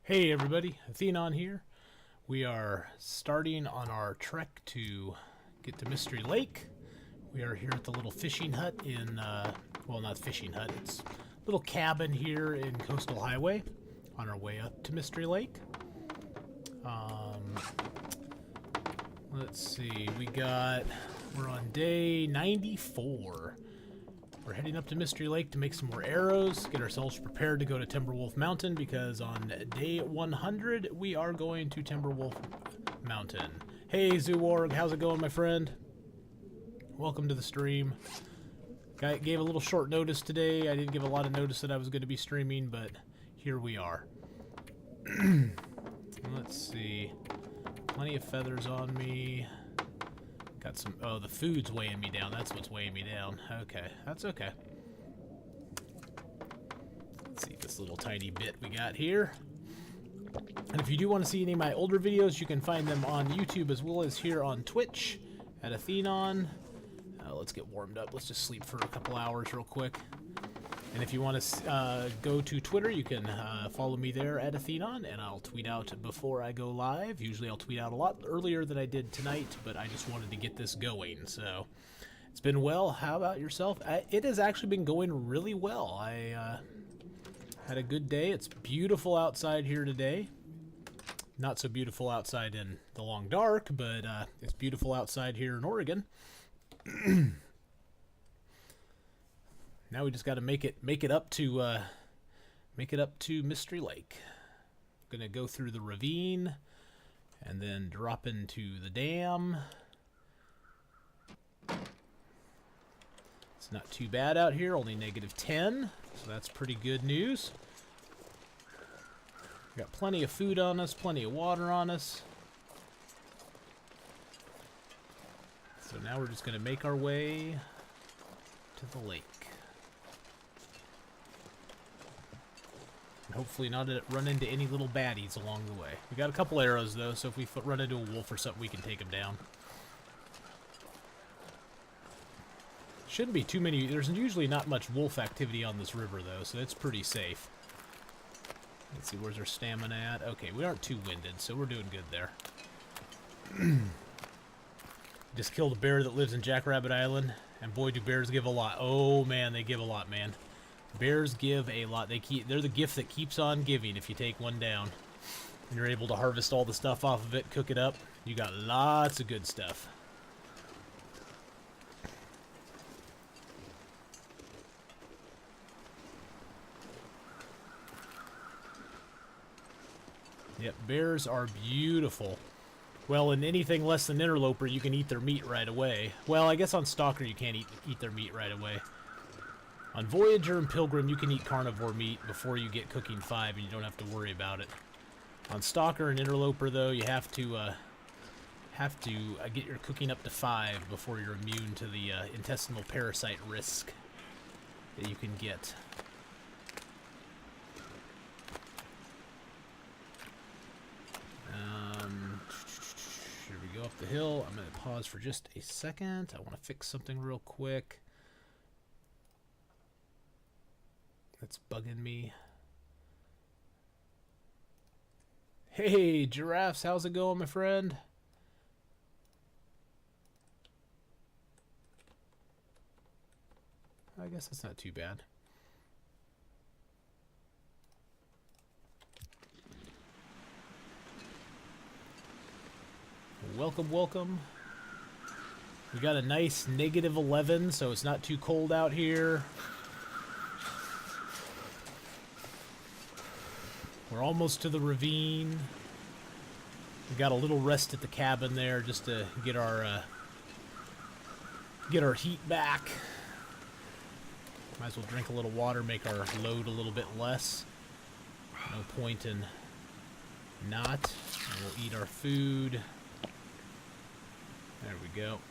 Hey everybody, Atheenon here. We are starting on our trek to get to Mystery Lake. We are here at the little fishing hut in, well, not fishing hut, it's a little cabin here in Coastal Highway on our way up to Mystery Lake. Let's see, we're on day 94. We're heading up to Mystery Lake to make some more arrows, get ourselves prepared to go to Timberwolf Mountain, because on day 100, we are going to Timberwolf Mountain. Hey, Zooorg, how's it going, my friend? Welcome to the stream. Gave a little short notice today. I didn't give a lot of notice that I was going to be streaming, but here we are. Let's see. Plenty of feathers on me. Got some... Oh, the food's weighing me down. That's what's weighing me down. Okay, that's okay. Let's see this little tiny bit we got here. And if you do want to see any of my older videos, you can find them on YouTube as well as here on Twitch at Atheenon. Let's get warmed up. Let's just sleep for a couple hours real quick. And if you want to go to Twitter, you can follow me there at Atheenon, and I'll tweet out before I go live. Usually I'll tweet out a lot earlier than I did tonight, but I just wanted to get this going. So it's been well. How about yourself? It has actually been going really well. I had a good day. It's beautiful outside here today. Not so beautiful outside in the long dark, but it's beautiful outside here in Oregon. Now we just got to make it up to Mystery Lake. Gonna go through the ravine and then drop into the dam. It's not too bad out here, only -10, so that's pretty good news. We got plenty of food on us, plenty of water on us. So now we're just gonna make our way to the lake. And hopefully not run into any little baddies along the way. We got a couple arrows though, so if we run into a wolf or something, we can take him down. Shouldn't be too many. There's usually not much wolf activity on this river though, so it's pretty safe. Let's see, where's our stamina at? Okay, we aren't too winded, so we're doing good there. Just killed a bear that lives in Jackrabbit Island, and boy, do bears give a lot. Oh man, they give a lot, man. Bears give a lot. They're the gift that keeps on giving if you take one down. And you're able to harvest all the stuff off of it, cook it up. You got lots of good stuff. Yep, bears are beautiful. Well, in anything less than Interloper, you can eat their meat right away. Well, I guess on Stalker you can't eat their meat right away. On Voyager and Pilgrim, you can eat carnivore meat before you get cooking 5, and you don't have to worry about it. On Stalker and Interloper, though, you have to get your cooking up to 5 before you're immune to the intestinal parasite risk that you can get. Here we go up the hill. I'm going to pause for just a second. I want to fix something real quick. That's bugging me. Hey, Giraffes, how's it going, my friend? I guess that's not too bad. Welcome, welcome. We got a nice -11, so it's not too cold out here. We're almost to the ravine. We got a little rest at the cabin there just to get our heat back. Might as well drink a little water, make our load a little bit less. No point in not. And we'll eat our food. There we go.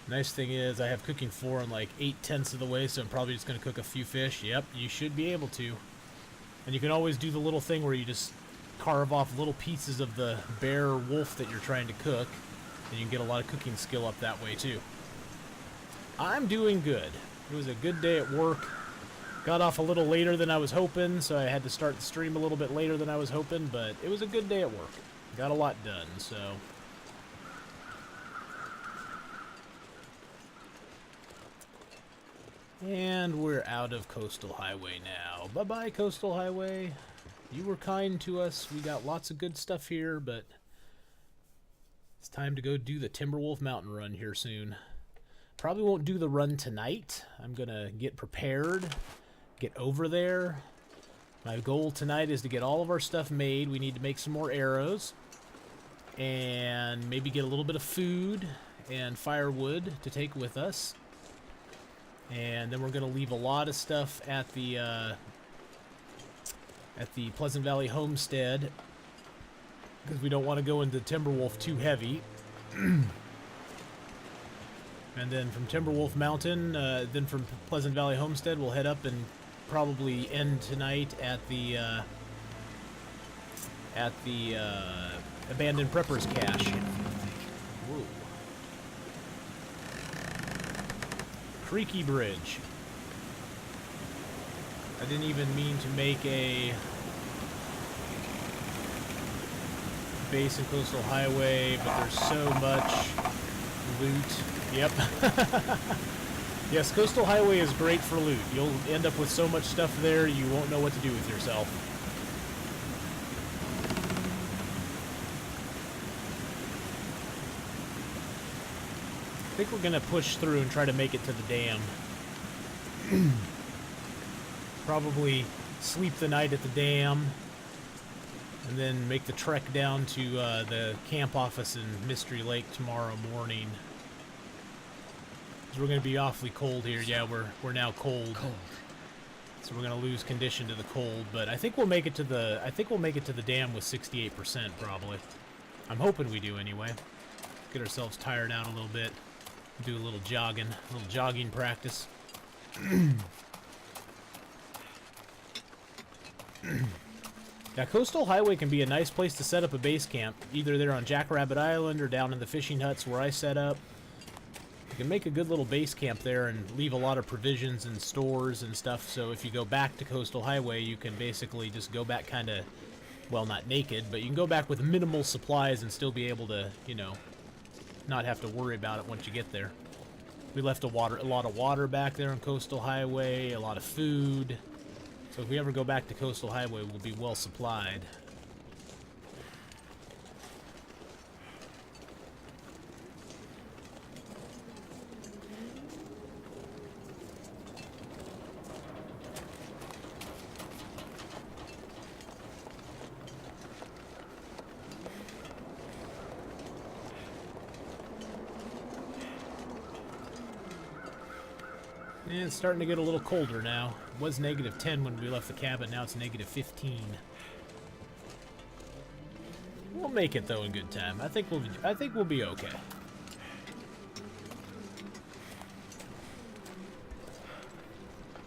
Nice thing is I have cooking 4 and like 8/10 of the way, so I'm probably just going to cook a few fish. Yep, you should be able to. And you can always do the little thing where you just carve off little pieces of the bear or wolf that you're trying to cook, and you can get a lot of cooking skill up that way too. I'm doing good. It was a good day at work. Got off a little later than I was hoping, so I had to start the stream a little bit later than I was hoping, but it was a good day at work. Got a lot done, so... And we're out of Coastal Highway now. Bye-bye, Coastal Highway. You were kind to us. We got lots of good stuff here, but... it's time to go do the Timberwolf Mountain run here soon. Probably won't do the run tonight. I'm gonna get prepared, get over there. My goal tonight is to get all of our stuff made. We need to make some more arrows. And maybe get a little bit of food and firewood to take with us. And then we're going to leave a lot of stuff at the Pleasant Valley Homestead, because we don't want to go into Timberwolf too heavy. And then from Timberwolf Mountain, then from Pleasant Valley Homestead, we'll head up and probably end tonight at the Abandoned Preppers Cache. Whoa. Creaky Bridge. I didn't even mean to make a base in Coastal Highway, but there's so much loot. Yep. Yes, Coastal Highway is great for loot. You'll end up with so much stuff there, you won't know what to do with yourself. I think we're going to push through and try to make it to the dam. Probably sleep the night at the dam, and then make the trek down to the camp office in Mystery Lake tomorrow morning. 'Cause we're going to be awfully cold here. Yeah, we're now cold. So we're going to lose condition to the cold, but I think we'll make it to the dam with 68% probably. I'm hoping we do anyway. Get ourselves tired out a little bit. Do a little jogging practice. Yeah, Coastal Highway can be a nice place to set up a base camp, either there on Jackrabbit Island or down in the fishing huts where I set up. You can make a good little base camp there and leave a lot of provisions and stores and stuff, so if you go back to Coastal Highway, you can basically just go back kind of, well, not naked, but you can go back with minimal supplies and still be able to, you know, not have to worry about it once you get there. We left a lot of water back there on Coastal Highway, a lot of food. So if we ever go back to Coastal Highway, we'll be well supplied. Yeah, it's starting to get a little colder now. It was -10 when we left the cabin, now it's -15. We'll make it though in good time. I think we'll be okay.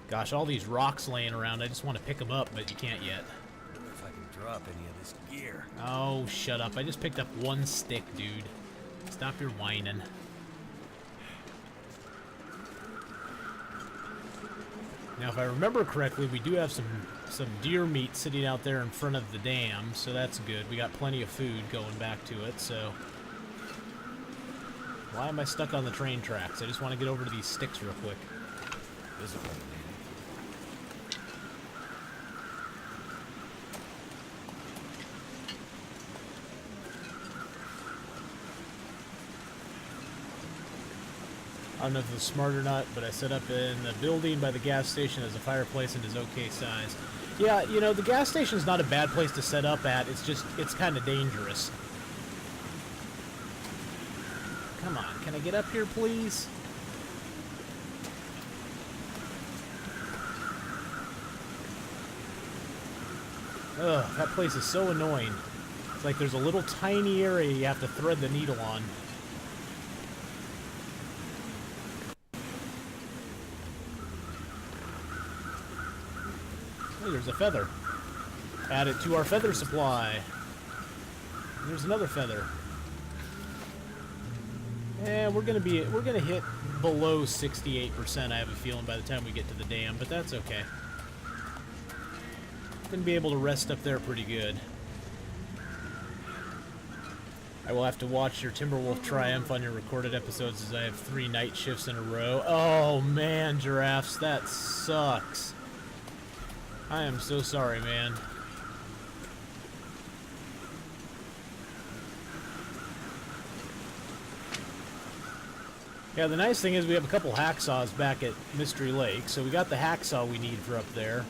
Gosh, all these rocks laying around, I just want to pick them up, but you can't yet. I wonder if I can drop any of this gear. Oh, shut up. I just picked up one stick, dude. Stop your whining. Now, if I remember correctly, we do have some deer meat sitting out there in front of the dam, so that's good. We got plenty of food going back to it, so... Why am I stuck on the train tracks? I just want to get over to these sticks real quick. This is what I need. I don't know if it's smart or not, but I set up in the building by the gas station as a fireplace and is okay size. Yeah, you know, the gas station's not a bad place to set up at. It's just, it's kind of dangerous. Come on, can I get up here, please? Ugh, that place is so annoying. It's like there's a little tiny area you have to thread the needle on. Hey, there's a feather. Add it to our feather supply. There's another feather. And we're gonna hit below 68%, I have a feeling, by the time we get to the dam, but that's okay. Gonna be able to rest up there pretty good. I will have to watch your Timberwolf triumph on your recorded episodes as I have 3 night shifts in a row. Oh man, Giraffes, that sucks. I am so sorry, man. Yeah, the nice thing is we have a couple hacksaws back at Mystery Lake, so we got the hacksaw we need for up there.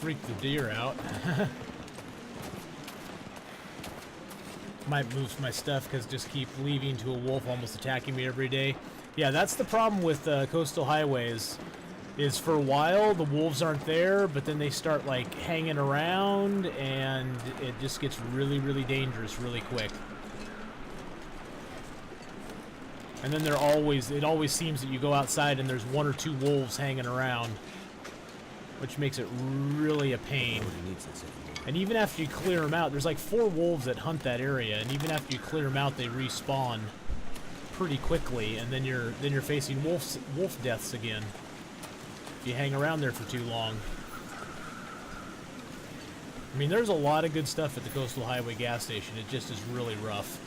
Freak the deer out. Might move my stuff because just keep leaving to a wolf almost attacking me every day. Yeah, that's the problem with coastal highways. Is for a while the wolves aren't there, but then they start like hanging around, and it just gets really, really dangerous really quick. And then it always seems that you go outside and there's 1 or 2 wolves hanging around, which makes it really a pain. And even after you clear them out, there's like 4 wolves that hunt that area, and even after you clear them out, they respawn pretty quickly, and then you're facing wolf deaths again if you hang around there for too long. I mean, there's a lot of good stuff at the Coastal Highway gas station. It just is really rough.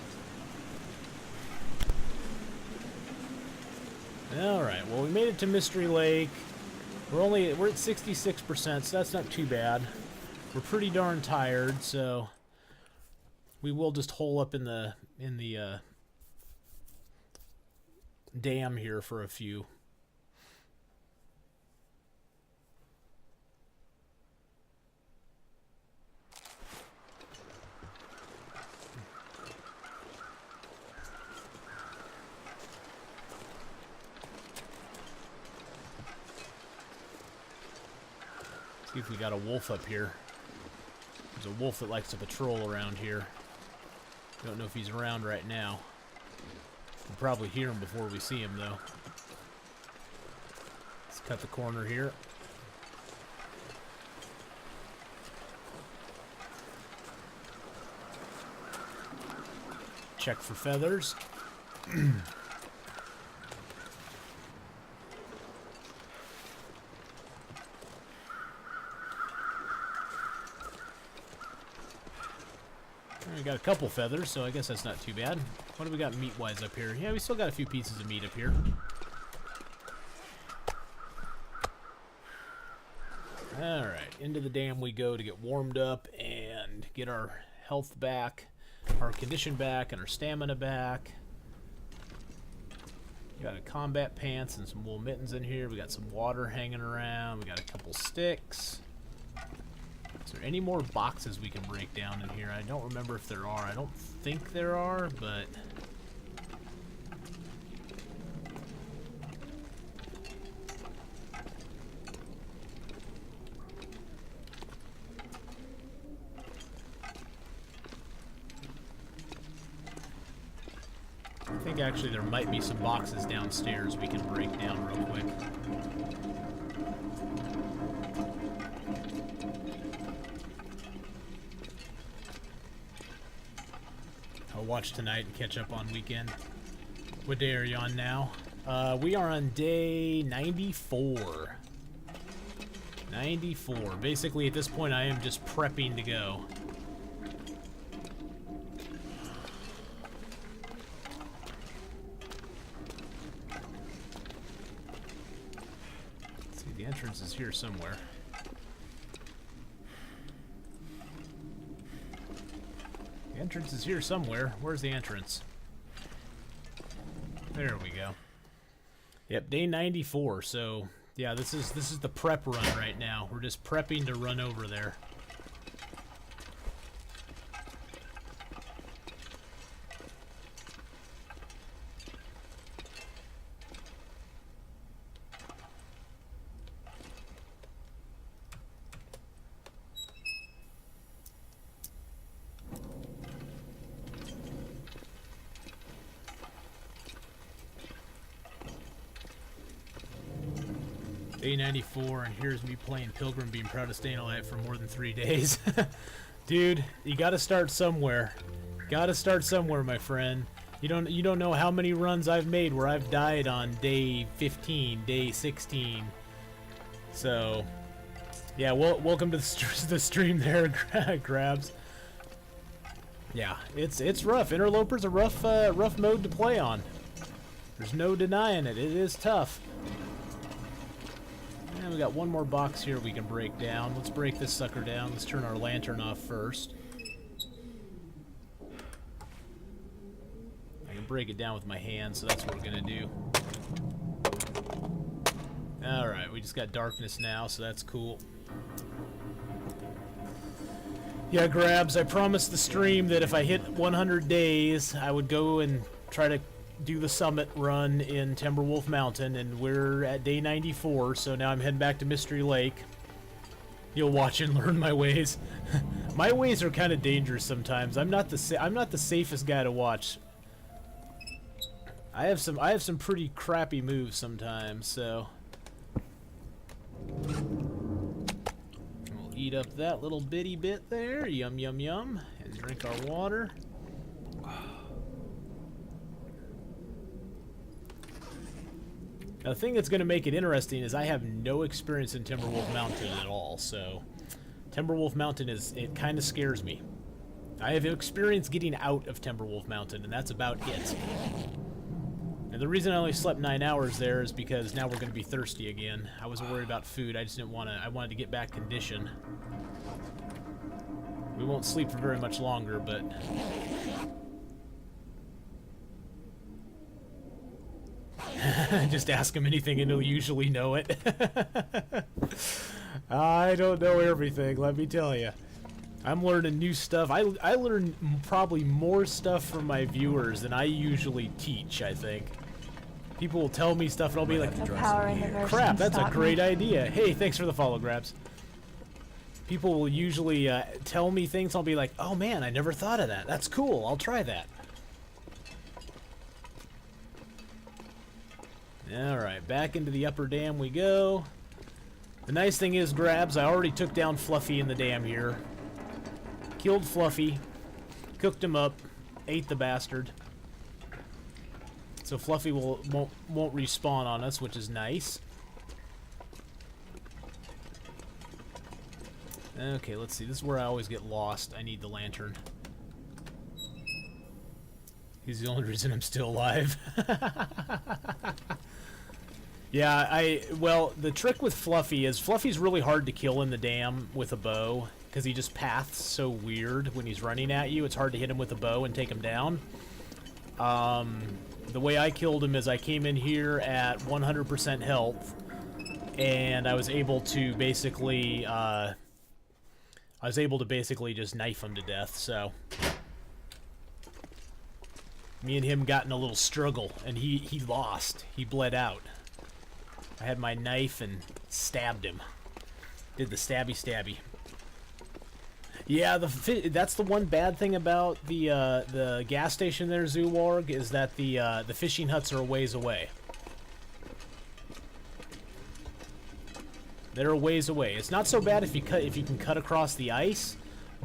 All right, well, we made it to Mystery Lake. We're at 66%, so that's not too bad. We're pretty darn tired, so we will just hole up in the dam here for a few. See if we got a wolf up here. There's a wolf that likes to patrol around here. Don't know if he's around right now. We'll probably hear him before we see him, though. Let's cut the corner here. Check for feathers. We got a couple feathers, so I guess that's not too bad. What do we got meat-wise up here? Yeah, we still got a few pieces of meat up here. Alright, into the dam we go to get warmed up and get our health back, our condition back, and our stamina back. We got a combat pants and some wool mittens in here. We got some water hanging around. We got a couple sticks. Is there any more boxes we can break down in here? I don't remember if there are. I don't think there are, but... I think actually there might be some boxes downstairs we can break down real quick. I'll watch tonight and catch up on weekend. What day are you on now? We are on day 94. 94. Basically, at this point, I am just prepping to go. Let's see, the entrance is here somewhere. The entrance is here somewhere. Where's the entrance? There we go. Yep, day 94. So, yeah, this is the prep run right now. We're just prepping to run over there. Day 94, and here's me playing Pilgrim, being proud of staying alive for more than 3 days. Dude, you gotta start somewhere. Gotta start somewhere, my friend. You don't know how many runs I've made where I've died on day 15, day 16. So, yeah, welcome to the stream there, Grabs. Yeah, it's rough. Interloper's a rough mode to play on. There's no denying it. It is tough. And we got one more box here we can break down. Let's break this sucker down. Let's turn our lantern off first. I can break it down with my hands, so that's what we're gonna do. Alright, we just got darkness now, so that's cool. Yeah, Grabs, I promised the stream that if I hit 100 days, I would go and try to do the summit run in Timberwolf Mountain, and we're at day 94, so now I'm heading back to Mystery Lake. You'll watch and learn my ways. My ways are kind of dangerous sometimes. I'm not the safest guy to watch. I have some pretty crappy moves sometimes, so we'll eat up that little bitty bit there. Yum yum yum, and drink our water. Now, the thing that's going to make it interesting is I have no experience in Timberwolf Mountain at all, so Timberwolf Mountain it kind of scares me. I have experience getting out of Timberwolf Mountain, and that's about it. And the reason I only slept 9 hours there is because now we're going to be thirsty again. I wasn't worried about food. I just didn't want to. I wanted to get back condition. We won't sleep for very much longer, but just ask him anything and he'll usually know it. I don't know everything, let me tell you. I'm learning new stuff. I learn probably more stuff from my viewers than I usually teach, I think. People will tell me stuff and I'll be like, crap, that's a great idea. Hey, thanks for the follow, Grabs. People will usually tell me things, I'll be like, oh man, I never thought of that. That's cool, I'll try that. Alright, back into the upper dam we go. The nice thing is, Grabs, I already took down Fluffy in the dam here. Killed Fluffy, cooked him up, ate the bastard. So Fluffy won't respawn on us, which is nice. Okay, let's see. This is where I always get lost. I need the lantern. He's the only reason I'm still alive. Yeah, well, the trick with Fluffy is Fluffy's really hard to kill in the dam with a bow, because he just paths so weird when he's running at you. It's hard to hit him with a bow and take him down. The way I killed him is I came in here at 100% health, and I was able to basically, just knife him to death, so me and him got in a little struggle, and he lost. He bled out. I had my knife and stabbed him. Did the stabby. Yeah, that's the one bad thing about the gas station there, Zoowarg, is that the fishing huts are a ways away. They're a ways away. It's not so bad if you can cut across the ice,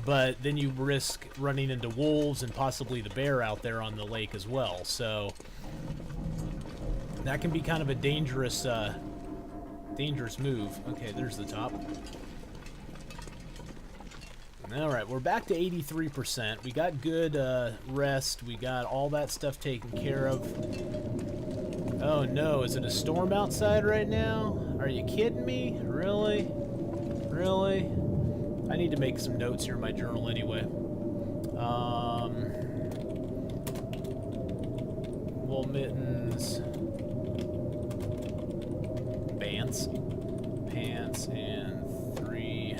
but then you risk running into wolves and possibly the bear out there on the lake as well. So that can be kind of a dangerous move. Okay, there's the top. Alright, we're back to 83%. We got good rest. We got all that stuff taken care of. Oh no, is it a storm outside right now? Are you kidding me? Really? Really? I need to make some notes here in my journal anyway. Wool mittens. Pants, and 3.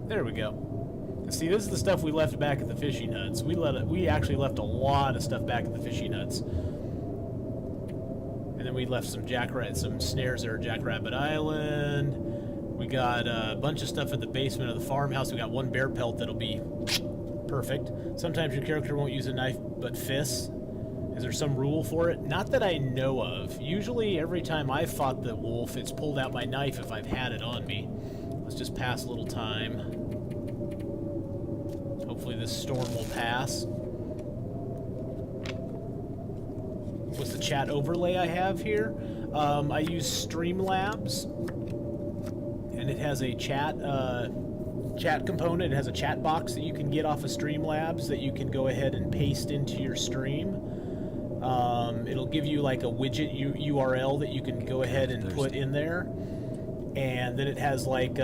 There we go. See, this is the stuff we left back at the fishing huts. We actually left a lot of stuff back at the fishing huts. And then we left some snares there at Jackrabbit Island. We got a bunch of stuff at the basement of the farmhouse. We got one bear pelt that'll be perfect. Sometimes your character won't use a knife, but fists. Is there some rule for it? Not that I know of. Usually every time I've fought the wolf, it's pulled out my knife if I've had it on me. Let's just pass a little time. Hopefully this storm will pass. What's the chat overlay I have here? I use Streamlabs, and it has a chat component. It has a chat box that you can get off of Streamlabs that you can go ahead and paste into your stream. It'll give you like a widget URL that you can go ahead and put in there, and then it has like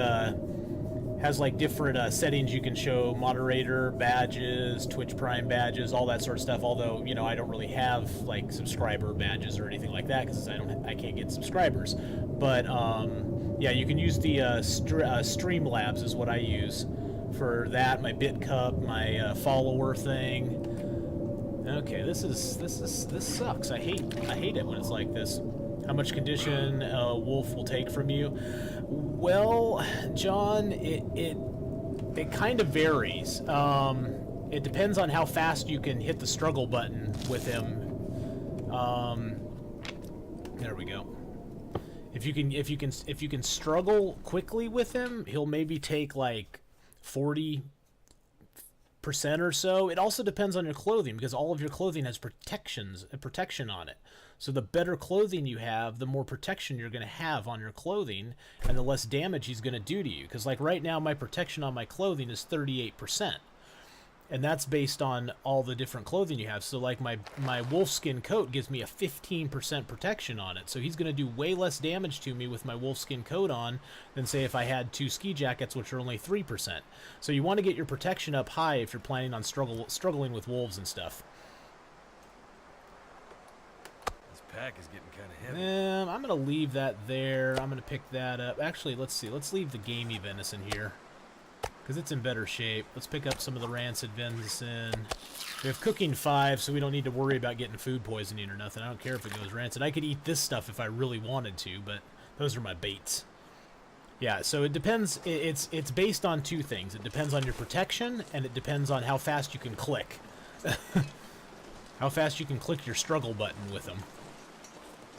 different settings you can show: moderator badges, Twitch Prime badges, all that sort of stuff. Although, you know, I don't really have like subscriber badges or anything like that because I can't get subscribers. But yeah, you can use the Streamlabs is what I use for that. My BitCup, my follower thing. Okay, this sucks. I hate it when it's like this. How much condition a wolf will take from you? Well, John, it kind of varies. It depends on how fast you can hit the struggle button with him. There we go. If you can struggle quickly with him, he'll maybe take like 40% or so. It also depends on your clothing, because all of your clothing has protection on it. So the better clothing you have, the more protection you're going to have on your clothing, and the less damage he's going to do to you. Because like right now, my protection on my clothing is 38%. And that's based on all the different clothing you have. So like my wolfskin coat gives me a 15% protection on it. So he's going to do way less damage to me with my wolfskin coat on than say if I had 2 ski jackets, which are only 3%. So you want to get your protection up high if you're planning on struggling with wolves and stuff. This pack is getting kind of heavy. I'm going to leave that there. I'm going to pick that up. Actually, let's see. Let's leave the gamey venison here, because it's in better shape. Let's pick up some of the rancid venison. We have cooking 5, so we don't need to worry about getting food poisoning or nothing. I don't care if it goes rancid. I could eat this stuff if I really wanted to, but those are my baits. Yeah, so it depends. It's based on 2 things. It depends on your protection, and it depends on how fast you can click. How fast you can click your struggle button with them.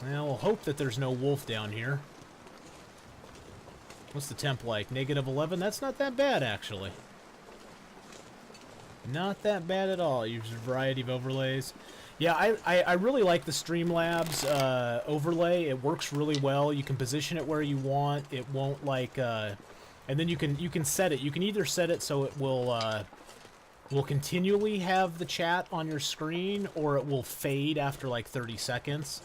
Well, we'll hope that there's no wolf down here. What's the temp like? -11? That's not that bad, actually. Not that bad at all. Use a variety of overlays. Yeah, I really like the Streamlabs overlay. It works really well. You can position it where you want. It won't like... and then you can set it. You can either set it so it will continually have the chat on your screen, or it will fade after like 30 seconds.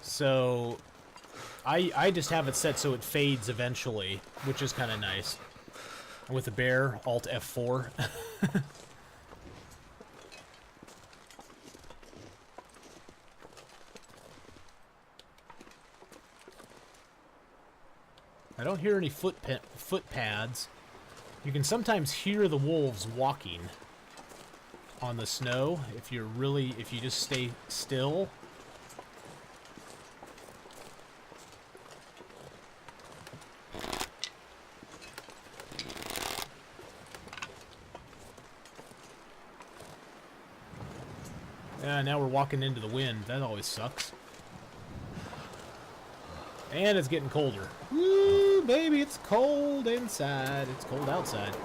So... I just have it set so it fades eventually, which is kind of nice. And with the bear, Alt F4. I don't hear any foot pads. You can sometimes hear the wolves walking on the snow if you just stay still. Now we're walking into the wind. That always sucks. And it's getting colder. Woo, baby, it's cold inside. It's cold outside.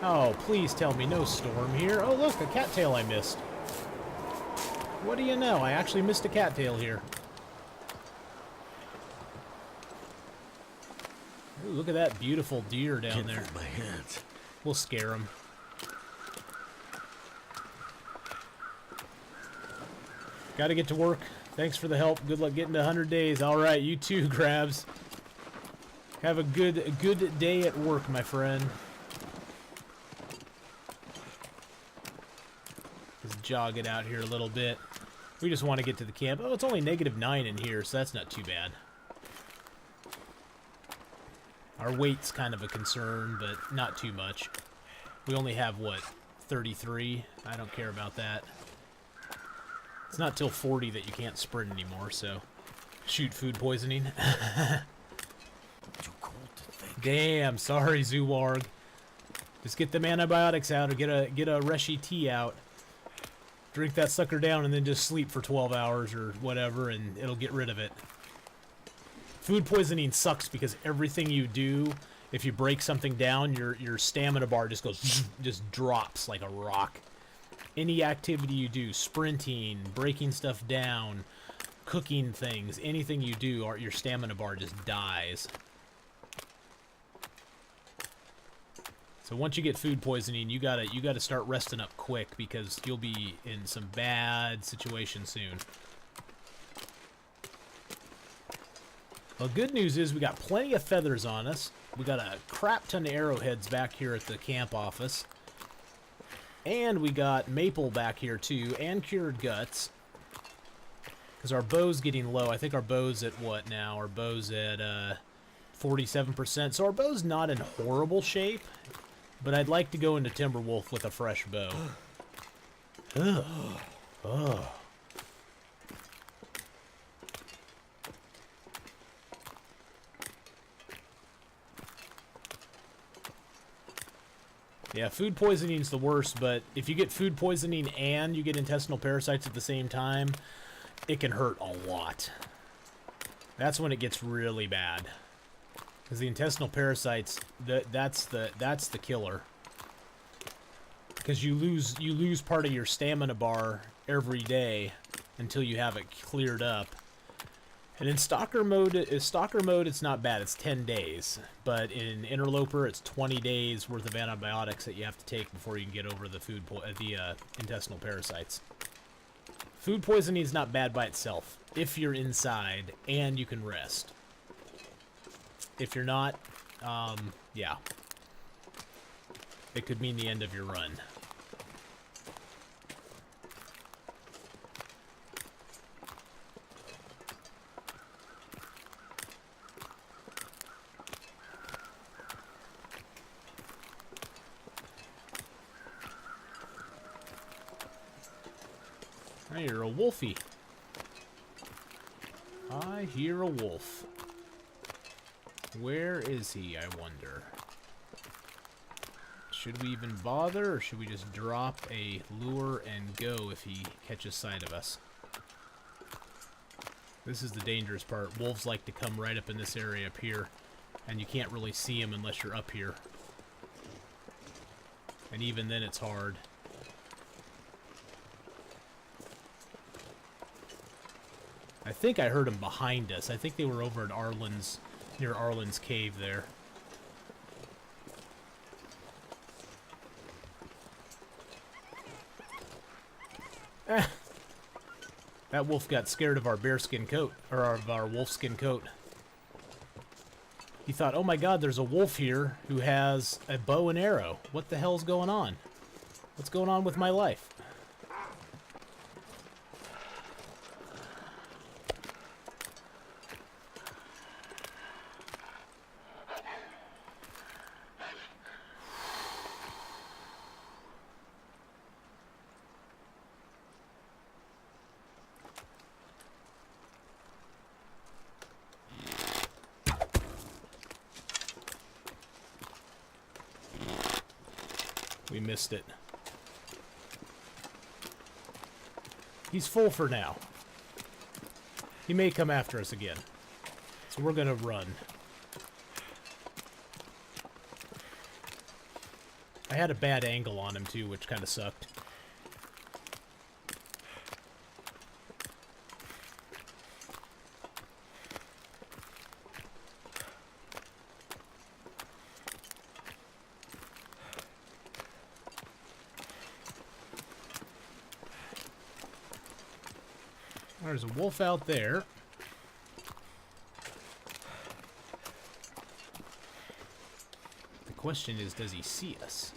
Oh, please tell me no storm here. Oh, look, a cattail I missed. What do you know? I actually missed a cattail here. Ooh, look at that beautiful deer down there. My hands. We'll scare him. Gotta get to work. Thanks for the help. Good luck getting to 100 days. All right, you too, Grabs. Have a good day at work, my friend. Just jog it out here a little bit. We just want to get to the camp. Oh, it's only -9 in here, so that's not too bad. Our weight's kind of a concern, but not too much. We only have, what, 33? I don't care about that. It's not till 40 that you can't sprint anymore, so... Shoot, food poisoning. Too cold to think. Damn, sorry, Zoowarg. Just get them antibiotics out or get a Reshi tea out. Drink that sucker down and then just sleep for 12 hours or whatever, and it'll get rid of it. Food poisoning sucks because everything you do, if you break something down, your stamina bar just goes, just drops like a rock. Any activity you do, sprinting, breaking stuff down, cooking things, anything you do, your stamina bar just dies. So once you get food poisoning, you gotta start resting up quick because you'll be in some bad situations soon. Well, good news is we got plenty of feathers on us. We got a crap ton of arrowheads back here at the camp office. And we got maple back here too, and cured guts. Because our bow's getting low. I think our bow's at what now? Our bow's at 47%. So our bow's not in horrible shape. But I'd like to go into Timberwolf with a fresh bow. Ugh. Ugh. Yeah, food poisoning is the worst, but if you get food poisoning and you get intestinal parasites at the same time, it can hurt a lot. That's when it gets really bad. Because the intestinal parasites, that's the killer. Because you lose part of your stamina bar every day until you have it cleared up. And in stalker mode, it's not bad. It's 10 days. But in Interloper, it's 20 days worth of antibiotics that you have to take before you can get over the intestinal parasites. Food poisoning is not bad by itself if you're inside and you can rest. If you're not, yeah. It could mean the end of your run. I hear a wolfie. I hear a wolf. Where is he, I wonder? Should we even bother, or should we just drop a lure and go if he catches sight of us? This is the dangerous part. Wolves like to come right up in this area up here, and you can't really see them unless you're up here. And even then it's hard. I think I heard them behind us. I think they were over at Arlen's, near Arlen's cave there. That wolf got scared of our bearskin coat, or of our wolfskin coat. He thought, oh my god, there's a wolf here who has a bow and arrow. What the hell's going on? What's going on with my life? We missed it. He's full for now. He may come after us again. So we're gonna run. I had a bad angle on him too, which kind of sucked. There's a wolf out there. The question is, does he see us?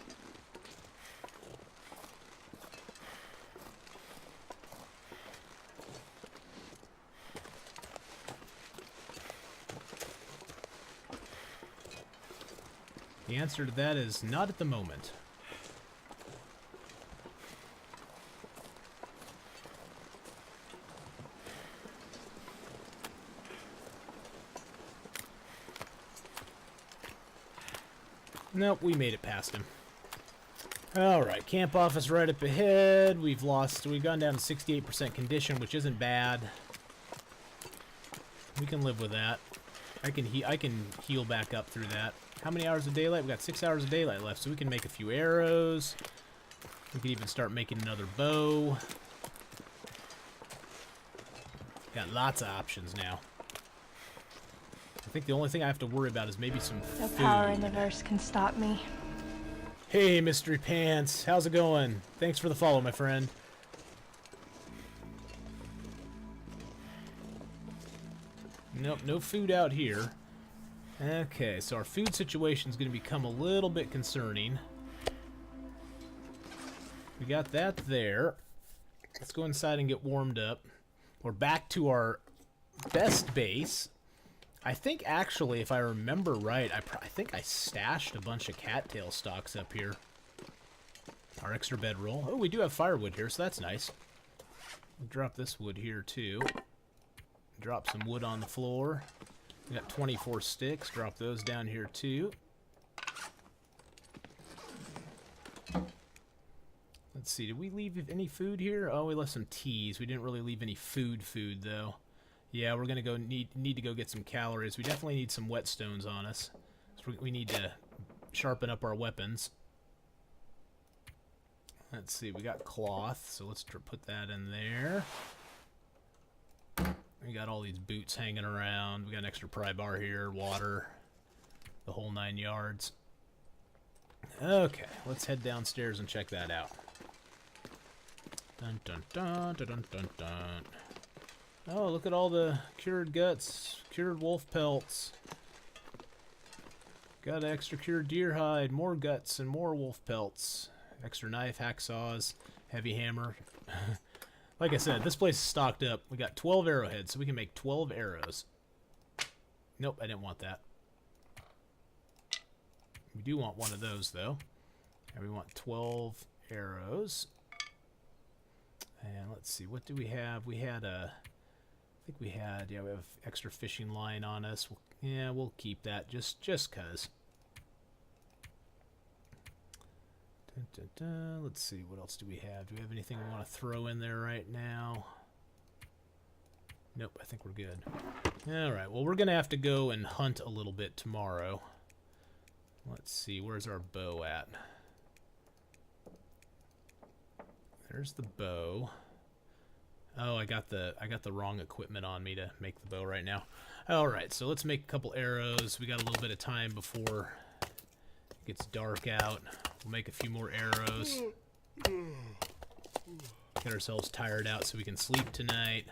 The answer to that is not at the moment. Nope, we made it past him. Alright, camp office right up ahead. We've gone down to 68% condition, which isn't bad. We can live with that. I can heal back up through that. How many hours of daylight? We've got 6 hours of daylight left, so we can make a few arrows. We can even start making another bow. Got lots of options now. I think the only thing I have to worry about is maybe some food. No power in the verse can stop me. Hey, Mystery Pants. How's it going? Thanks for the follow, my friend. Nope, no food out here. Okay, so our food situation is going to become a little bit concerning. We got that there. Let's go inside and get warmed up. We're back to our best base. I think, actually, if I remember right, I think I stashed a bunch of cattail stalks up here. Our extra bedroll. Oh, we do have firewood here, so that's nice. We'll drop this wood here, too. Drop some wood on the floor. We got 24 sticks. Drop those down here, too. Let's see, did we leave any food here? Oh, we left some teas. We didn't really leave any food, though. Yeah, we're gonna need to go get some calories. We definitely need some whetstones on us. So we need to sharpen up our weapons. Let's see, we got cloth, so let's put that in there. We got all these boots hanging around. We got an extra pry bar here, water, the whole 9 yards. Okay, let's head downstairs and check that out. Dun dun dun dun dun dun dun. Oh, look at all the cured guts, cured wolf pelts. Got an extra cured deer hide, more guts and more wolf pelts. Extra knife, hacksaws, heavy hammer. Like I said, this place is stocked up. We got 12 arrowheads, so we can make 12 arrows. Nope, I didn't want that. We do want one of those, though. And we want 12 arrows. And let's see, what do we have? We had a... I think we had, yeah, we have extra fishing line on us. Yeah, we'll keep that just cause. Dun, dun, dun. Let's see, what else do we have? Do we have anything we want to throw in there right now? Nope, I think we're good. Alright, well, we're going to have to go and hunt a little bit tomorrow. Let's see, where's our bow at? There's the bow. Oh, I got the wrong equipment on me to make the bow right now. Alright, so let's make a couple arrows. We got a little bit of time before it gets dark out. We'll make a few more arrows. Get ourselves tired out so we can sleep tonight.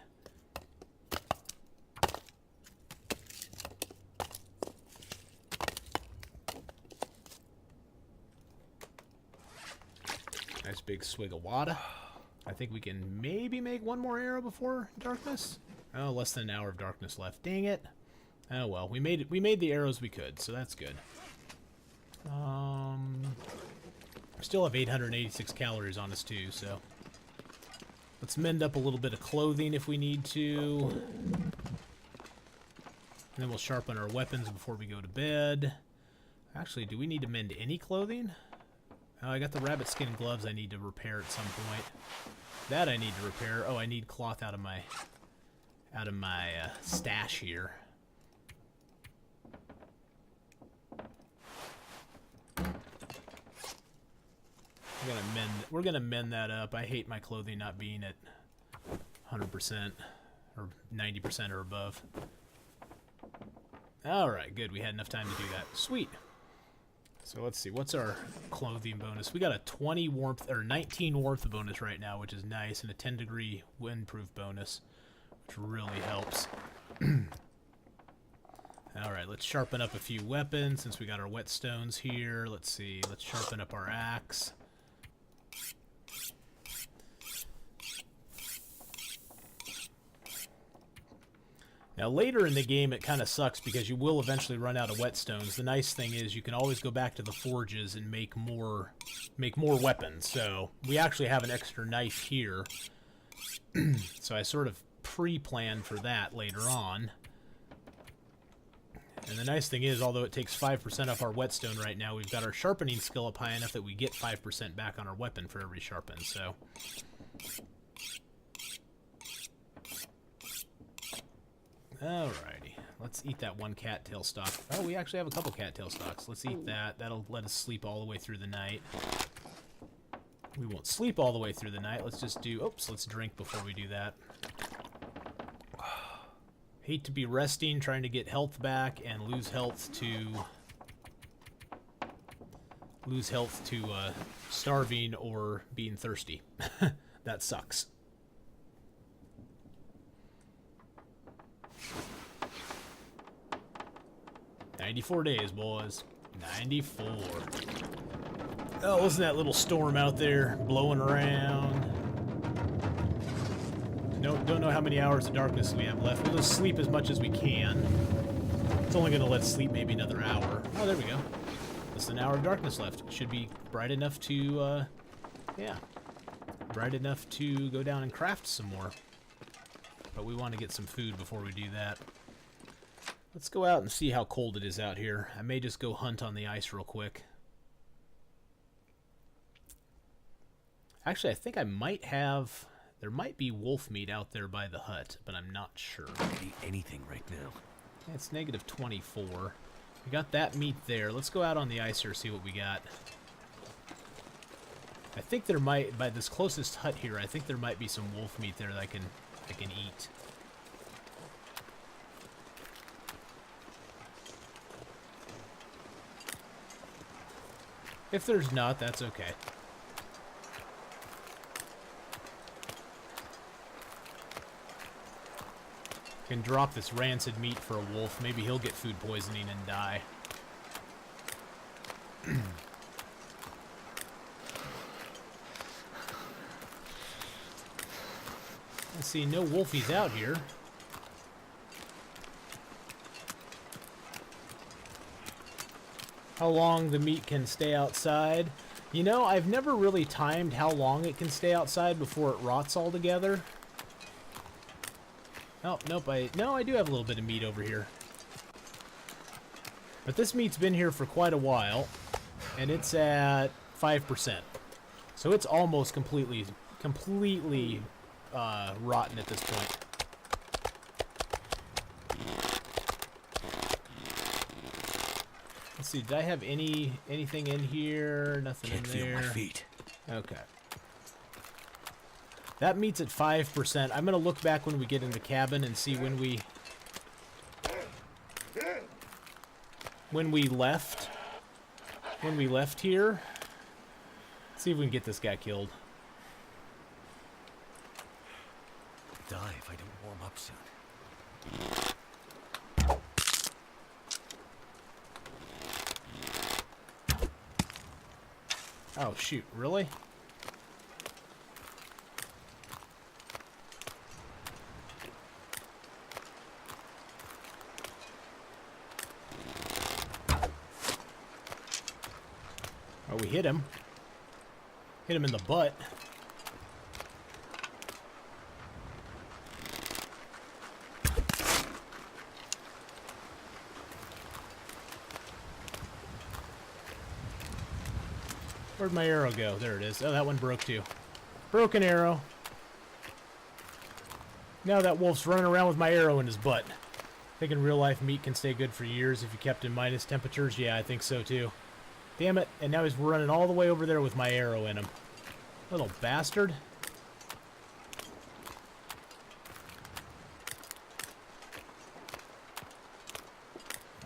Nice big swig of water. I think we can maybe make one more arrow before darkness. Oh, less than an hour of darkness left. Dang it. Oh well, we made it. We made the arrows we could, so that's good. Still have 886 calories on us too, so let's mend up a little bit of clothing if we need to. And then we'll sharpen our weapons before we go to bed. Actually, do we need to mend any clothing? Oh, I got the rabbit skin gloves I need to repair at some point. That I need to repair. Oh, I need cloth out of my stash here. We're gonna mend that up. I hate my clothing not being at 100% or 90% or above. All right, good. We had enough time to do that. Sweet. So let's see, what's our clothing bonus? We got a 20 warmth, or 19 warmth bonus right now, which is nice, and a 10-degree windproof bonus, which really helps. Alright, let's sharpen up a few weapons, since we got our whetstones here. Let's see, let's sharpen up our axe. Now later in the game it kind of sucks because you will eventually run out of whetstones. The nice thing is you can always go back to the forges and make more weapons. So we actually have an extra knife here. So I sort of pre-planned for that later on. And the nice thing is, although it takes 5% off our whetstone right now, we've got our sharpening skill up high enough that we get 5% back on our weapon for every sharpen, so... Alrighty. Let's eat that one cattail stalk. Oh, we actually have a couple cattail stalks. Let's eat that. That'll let us sleep all the way through the night. We won't sleep all the way through the night. Let's just do... Oops, let's drink before we do that. Hate to be resting, trying to get health back, and lose health to starving or being thirsty. That sucks. "94 days, boys. 94. Oh, listen to that little storm out there blowing around. Don't know how many hours of darkness we have left. We'll just sleep as much as we can. It's only going to let us sleep maybe another hour. Oh, there we go. Just an hour of darkness left. It should be bright enough to, yeah. Bright enough to go down and craft some more. But we want to get some food before we do that. Let's go out and see how cold it is out here. I may just go hunt on the ice real quick. Actually, I think I might have... There might be wolf meat out there by the hut, but I'm not sure. Could eat anything right now. It's negative 24. We got that meat there. Let's go out on the ice here, see what we got. I think there might, by this closest hut here, I think there might be some wolf meat there that I can eat. If there's not, that's okay. Can drop this rancid meat for a wolf. Maybe he'll get food poisoning and die. Let's see, no wolfies out here. How long the meat can stay outside? You know, I've never really timed how long it can stay outside before it rots altogether. Oh, nope, I do have a little bit of meat over here. But this meat's been here for quite a while, and it's at 5%. So it's almost completely rotten at this point. Let's see, did I have anything in here? Nothing Can't in feel there. my feet. Okay. That meat's at 5%. I'm gonna look back when we get in the cabin and see when we left. When we left here. See if we can get this guy killed. Die if I don't warm up soon. Oh shoot, really? Oh, we hit him. Hit him in the butt. Where'd my arrow go? There it is. Oh, that one broke too. Broken arrow. Now that wolf's running around with my arrow in his butt. Thinking real life meat can stay good for years if you kept in minus temperatures? Yeah, I think so too. Damn it, and now he's running all the way over there with my arrow in him. Little bastard.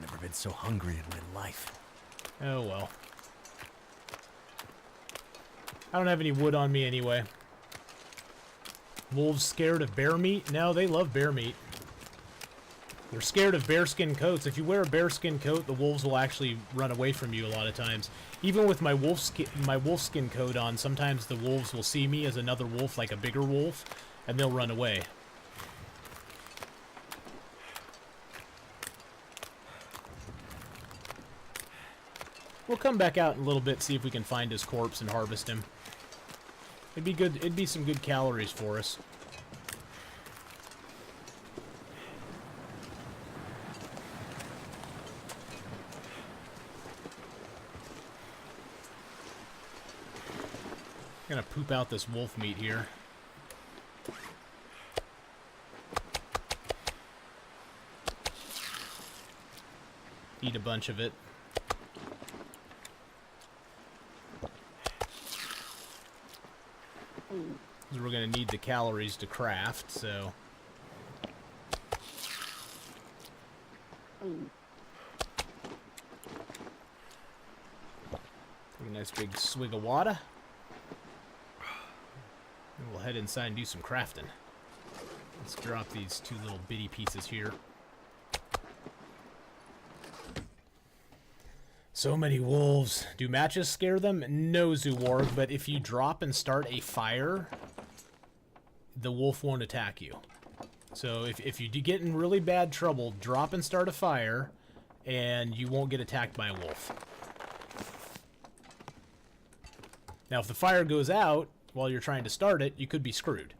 Never been so hungry in my life. Oh well. I don't have any wood on me anyway. Wolves scared of bear meat? No, they love bear meat. They're scared of bearskin coats. If you wear a bearskin coat, the wolves will actually run away from you a lot of times. Even with my wolfskin coat on, sometimes the wolves will see me as another wolf, like a bigger wolf, and they'll run away. We'll come back out in a little bit, see if we can find his corpse and harvest him. It'd be good. It'd be some good calories for us. Gonna poop out this wolf meat here. Eat a bunch of it. We're gonna need the calories to craft, so. Take a nice big swig of water. And we'll head inside and do some crafting. Let's drop these two little bitty pieces here. So many wolves. Do matches scare them? No, Zuwarg, but if you drop and start a fire, the wolf won't attack you. So if you do get in really bad trouble, drop and start a fire, and you won't get attacked by a wolf. Now, if the fire goes out while you're trying to start it, you could be screwed.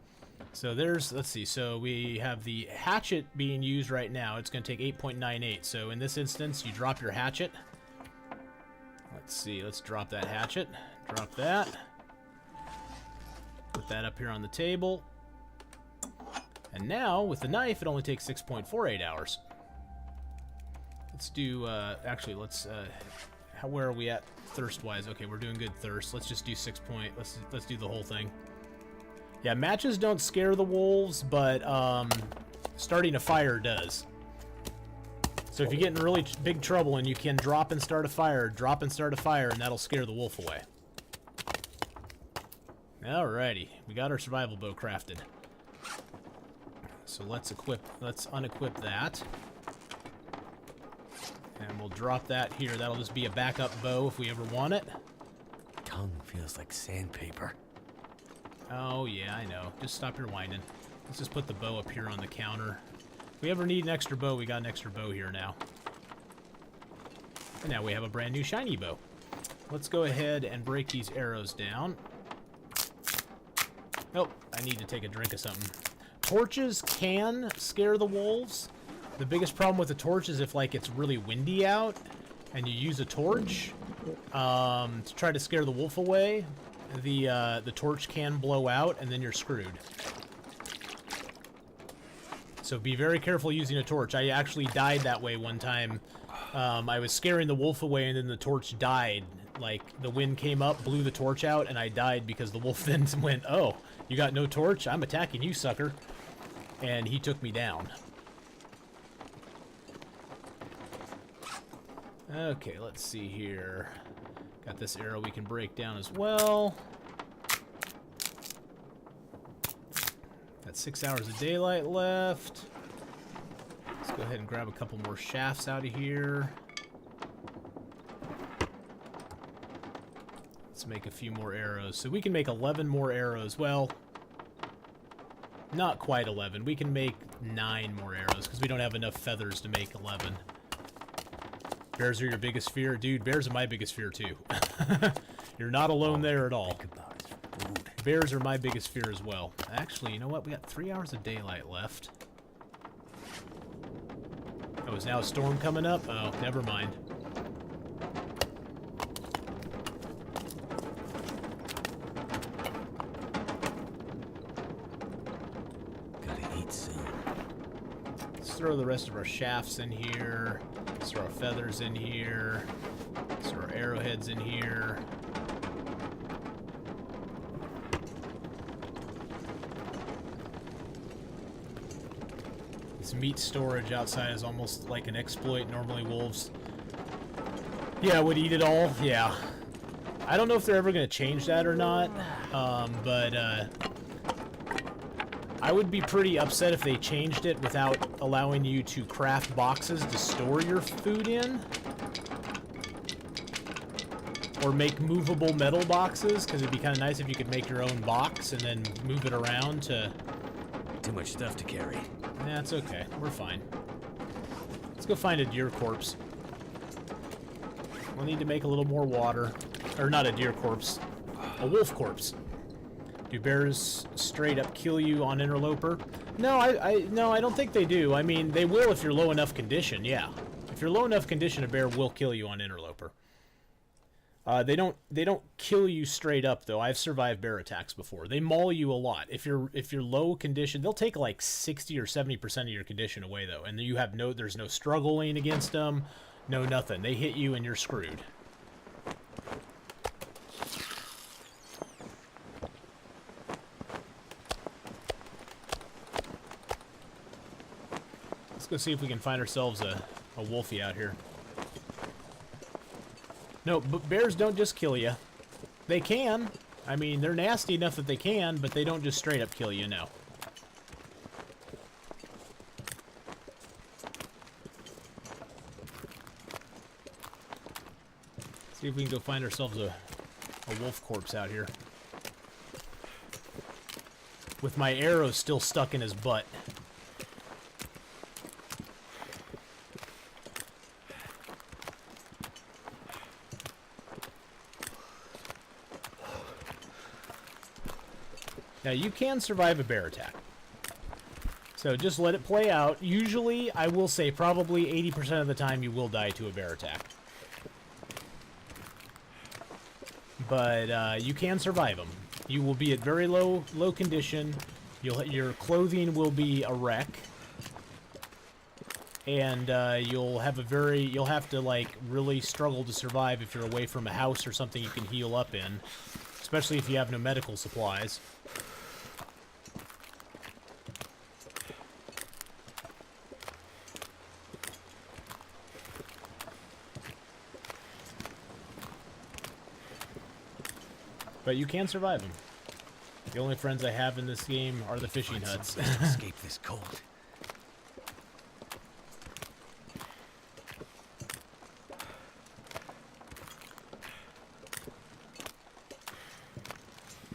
So there's, let's see, so we have the hatchet being used right now. It's going to take 8.98. So in this instance, you drop your hatchet. Let's see, let's drop that hatchet. Drop that. Put that up here on the table. And now, with the knife, it only takes 6.48 hours. Let's do, actually, let's, where are we at thirst-wise? Okay, we're doing good thirst. Let's just do let's do the whole thing. Yeah, matches don't scare the wolves, but, starting a fire does. So if you get in really big trouble and you can drop and start a fire, and that'll scare the wolf away. Alrighty, we got our survival bow crafted. So let's unequip that. And we'll drop that here. That'll just be a backup bow if we ever want it. Tongue feels like sandpaper. Oh yeah, I know. Just stop your whining. Let's just put the bow up here on the counter. If we ever need an extra bow, we got an extra bow here now. And now we have a brand new shiny bow. Let's go ahead and break these arrows down. Oh, I need to take a drink of something. Torches can scare the wolves. The biggest problem with a torch is if, like, it's really windy out and you use a torch to try to scare the wolf away, the torch can blow out and then you're screwed. So be very careful using a torch. I actually died that way one time. I was scaring the wolf away and then the torch died. Like, the wind came up, blew the torch out, and I died because the wolf then went, "Oh, you got no torch? I'm attacking you, sucker." And he took me down. Okay, let's see here. Got this arrow we can break down as well. Got 6 hours of daylight left. Let's go ahead and grab a couple more shafts out of here. Let's make a few more arrows. So we can make 11 more arrows. Well, not quite 11. We can make 9 more arrows because we don't have enough feathers to make 11. Bears are your biggest fear? Dude, bears are my biggest fear too. You're not alone there at all. Bears are my biggest fear as well. Actually, you know what? We got 3 hours of daylight left. Oh, is now a storm coming up? Oh, never mind. Gotta eat soon. Let's throw the rest of our shafts in here. Let's throw our feathers in here. Let's throw our arrowheads in here. This meat storage outside is almost like an exploit. Normally wolves, yeah, would eat it all. Yeah. I don't know if they're ever going to change that or not, but I would be pretty upset if they changed it without allowing you to craft boxes to store your food in. Or make movable metal boxes, because it'd be kind of nice if you could make your own box and then move it around to... Too much stuff to carry. Nah, it's okay. We're fine. Let's go find a deer corpse. We'll need to make a little more water. Or not a deer corpse. A wolf corpse. Do bears straight up kill you on Interloper? No, I don't think they do. I mean, they will if you're low enough condition, yeah. If you're low enough condition, a bear will kill you on Interloper. They don't kill you straight up though. I've survived bear attacks before. They maul you a lot. If you're low condition, they'll take like 60 or 70% of your condition away though, and you have there's no struggling against them, no nothing. They hit you and you're screwed. Let's go see if we can find ourselves a wolfie out here. No, but bears don't just kill you. They can. I mean, they're nasty enough that they can, but they don't just straight up kill you, no. See if we can go find ourselves a wolf corpse out here. With my arrow still stuck in his butt. Now, you can survive a bear attack. So just let it play out. Usually, I will say probably 80% of the time you will die to a bear attack. But you can survive them. You will be at very low condition. Your clothing will be a wreck. And you'll have to like really struggle to survive if you're away from a house or something you can heal up in. Especially if you have no medical supplies. But you can survive them. The only friends I have in this game are the fishing huts. To escape this cold.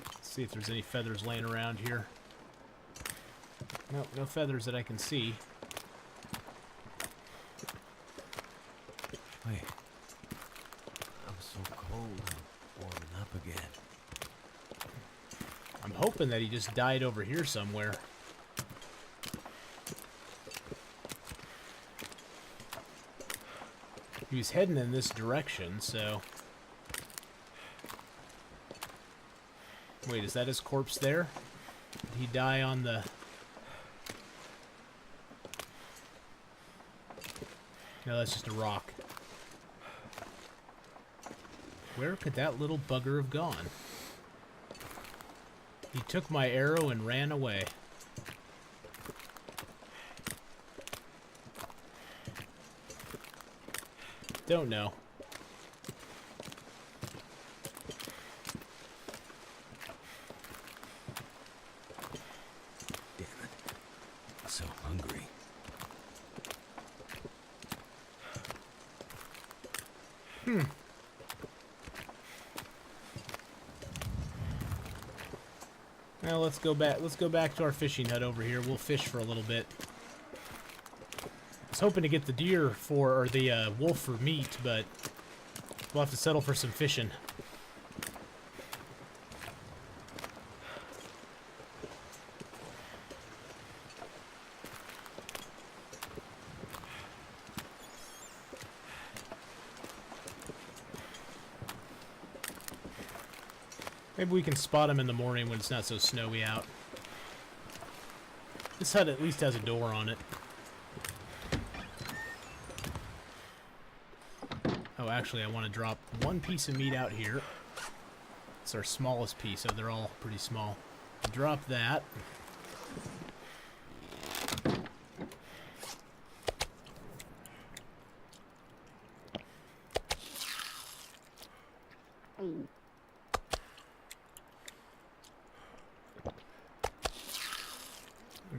Let's see if there's any feathers laying around here. Nope, no feathers that I can see. Wait. I'm so cold. I'm warming up again. I'm hoping that he just died over here somewhere. He was heading in this direction, so... Wait, is that his corpse there? Did he die on the... No, that's just a rock. Where could that little bugger have gone? He took my arrow and ran away. Don't know. Damn it. I'm so hungry. Well, let's go back. Let's go back to our fishing hut over here. We'll fish for a little bit. I was hoping to get the deer or the wolf for meat, but we'll have to settle for some fishing. Maybe we can spot them in the morning when it's not so snowy out. This hut at least has a door on it. Oh, actually, I want to drop one piece of meat out here. It's our smallest piece, so they're all pretty small. Drop that. I'm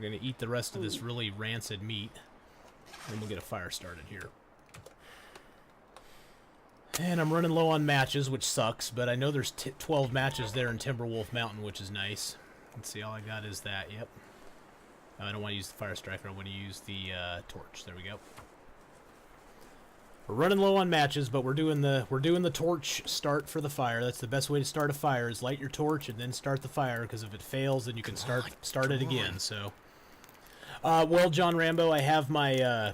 going to eat the rest of this really rancid meat. And we'll get a fire started here. And I'm running low on matches, which sucks, but I know there's 12 matches there in Timberwolf Mountain, which is nice. Let's see, all I got is that, yep. I don't want to use the fire striker, I want to use the torch. There we go. We're running low on matches, but we're doing the torch start for the fire. That's the best way to start a fire, is light your torch and then start the fire, because if it fails, then you can start it again. So, well, John Rambo, I have my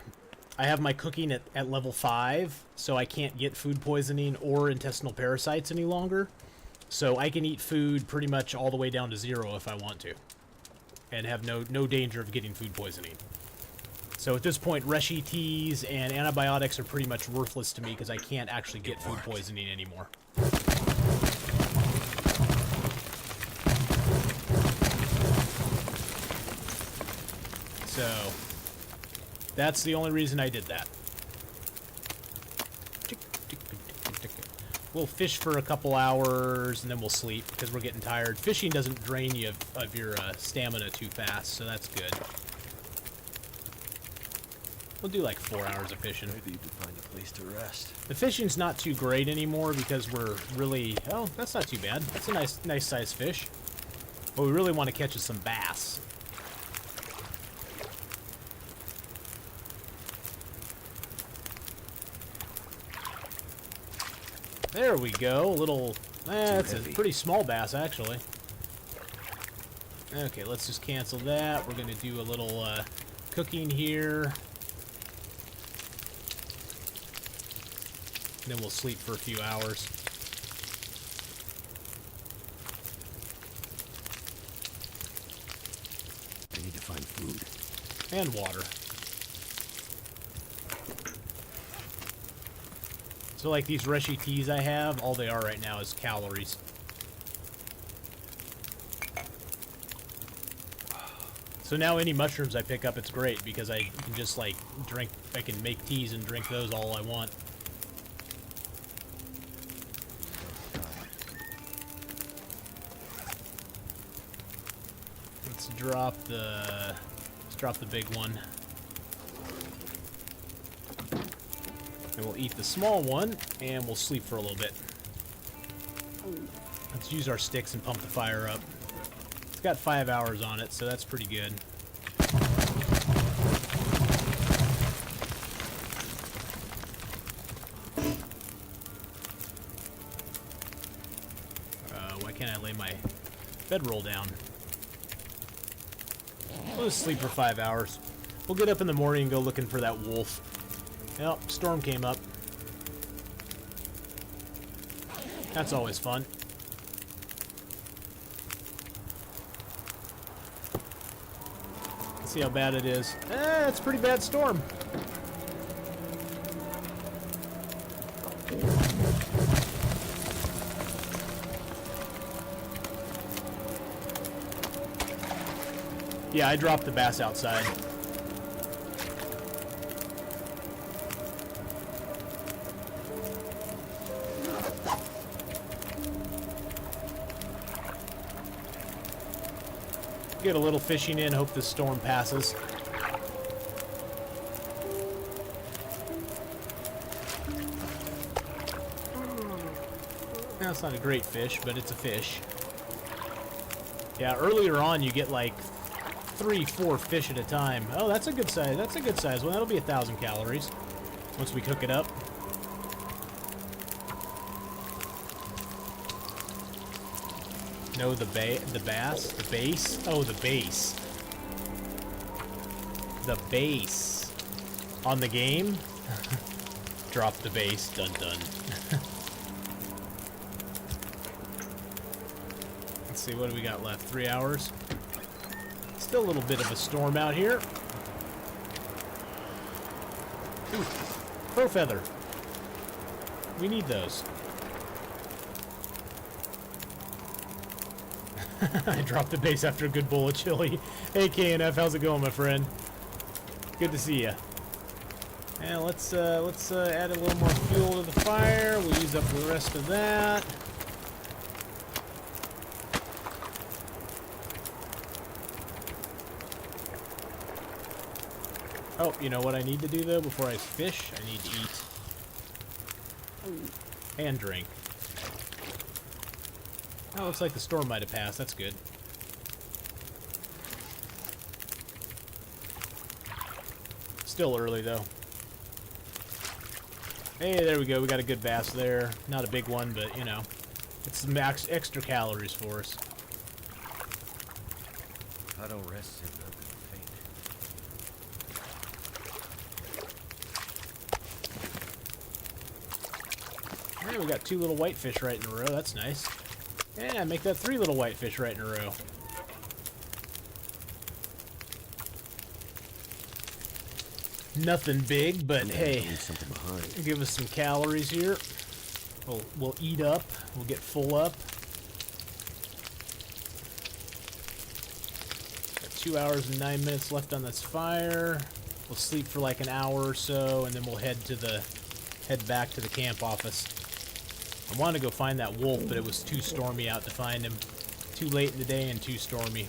I have my cooking at level 5, so I can't get food poisoning or intestinal parasites any longer. So I can eat food pretty much all the way down to 0 if I want to, and have no danger of getting food poisoning. So at this point, Reshi teas and antibiotics are pretty much worthless to me because I can't actually get food poisoning anymore. So that's the only reason I did that. We'll fish for a couple hours and then we'll sleep because we're getting tired. Fishing doesn't drain you of your stamina too fast, so that's good. We'll do like 4 hours of fishing. Maybe you could find a place to rest. The fishing's not too great anymore because we're really... Oh, that's not too bad. That's a nice size fish. But we really want to catch us some bass. There we go. A little... that's a pretty small bass, actually. Okay, let's just cancel that. We're going to do a little cooking here. And then we'll sleep for a few hours. I need to find food. And water. So like these Reshi teas I have, all they are right now is calories. So now any mushrooms I pick up, it's great because I can just like drink, I can make teas and drink those all I want. Let's drop the big one. And we'll eat the small one, and we'll sleep for a little bit. Let's use our sticks and pump the fire up. It's got 5 hours on it, so that's pretty good. Why can't I lay my bedroll down? We'll just sleep for 5 hours. We'll get up in the morning and go looking for that wolf. Yep, storm came up. That's always fun. Let's see how bad it is. It's a pretty bad storm. Yeah, I dropped the bass outside. Get a little fishing in, hope this storm passes. Now, it's not a great fish, but it's a fish. Yeah, earlier on you get like 3-4 fish at a time. Oh, that's a good size. That's a good size. Well, that'll be 1,000 calories once we cook it up. No, the bass? The base? Oh, the base. The base. On the game? Drop the base. Dun dun. Let's see, what do we got left? 3 hours? Still a little bit of a storm out here. Ooh, crow feather. We need those. I dropped the base after a good bowl of chili. Hey KNF, how's it going, my friend? Good to see you. And let's add a little more fuel to the fire. We'll use up the rest of that. Oh, you know what I need to do though before I fish? I need to eat and drink. Oh, looks like the storm might have passed. That's good. Still early, though. Hey, there we go. We got a good bass there. Not a big one, but, you know. It's some extra calories for us. If I don't rest soon, I'm Alright, we got 2 little whitefish right in a row. That's nice. Yeah, make that 3 little whitefish right in a row. Nothing big, but hey, Leave something behind. give us some calories here. We'll eat up. We'll get full up. Got 2 hours and 9 minutes left on this fire. We'll sleep for like an hour or so, and then we'll head back to the camp office. I wanted to go find that wolf, but it was too stormy out to find him. Too late in the day and too stormy.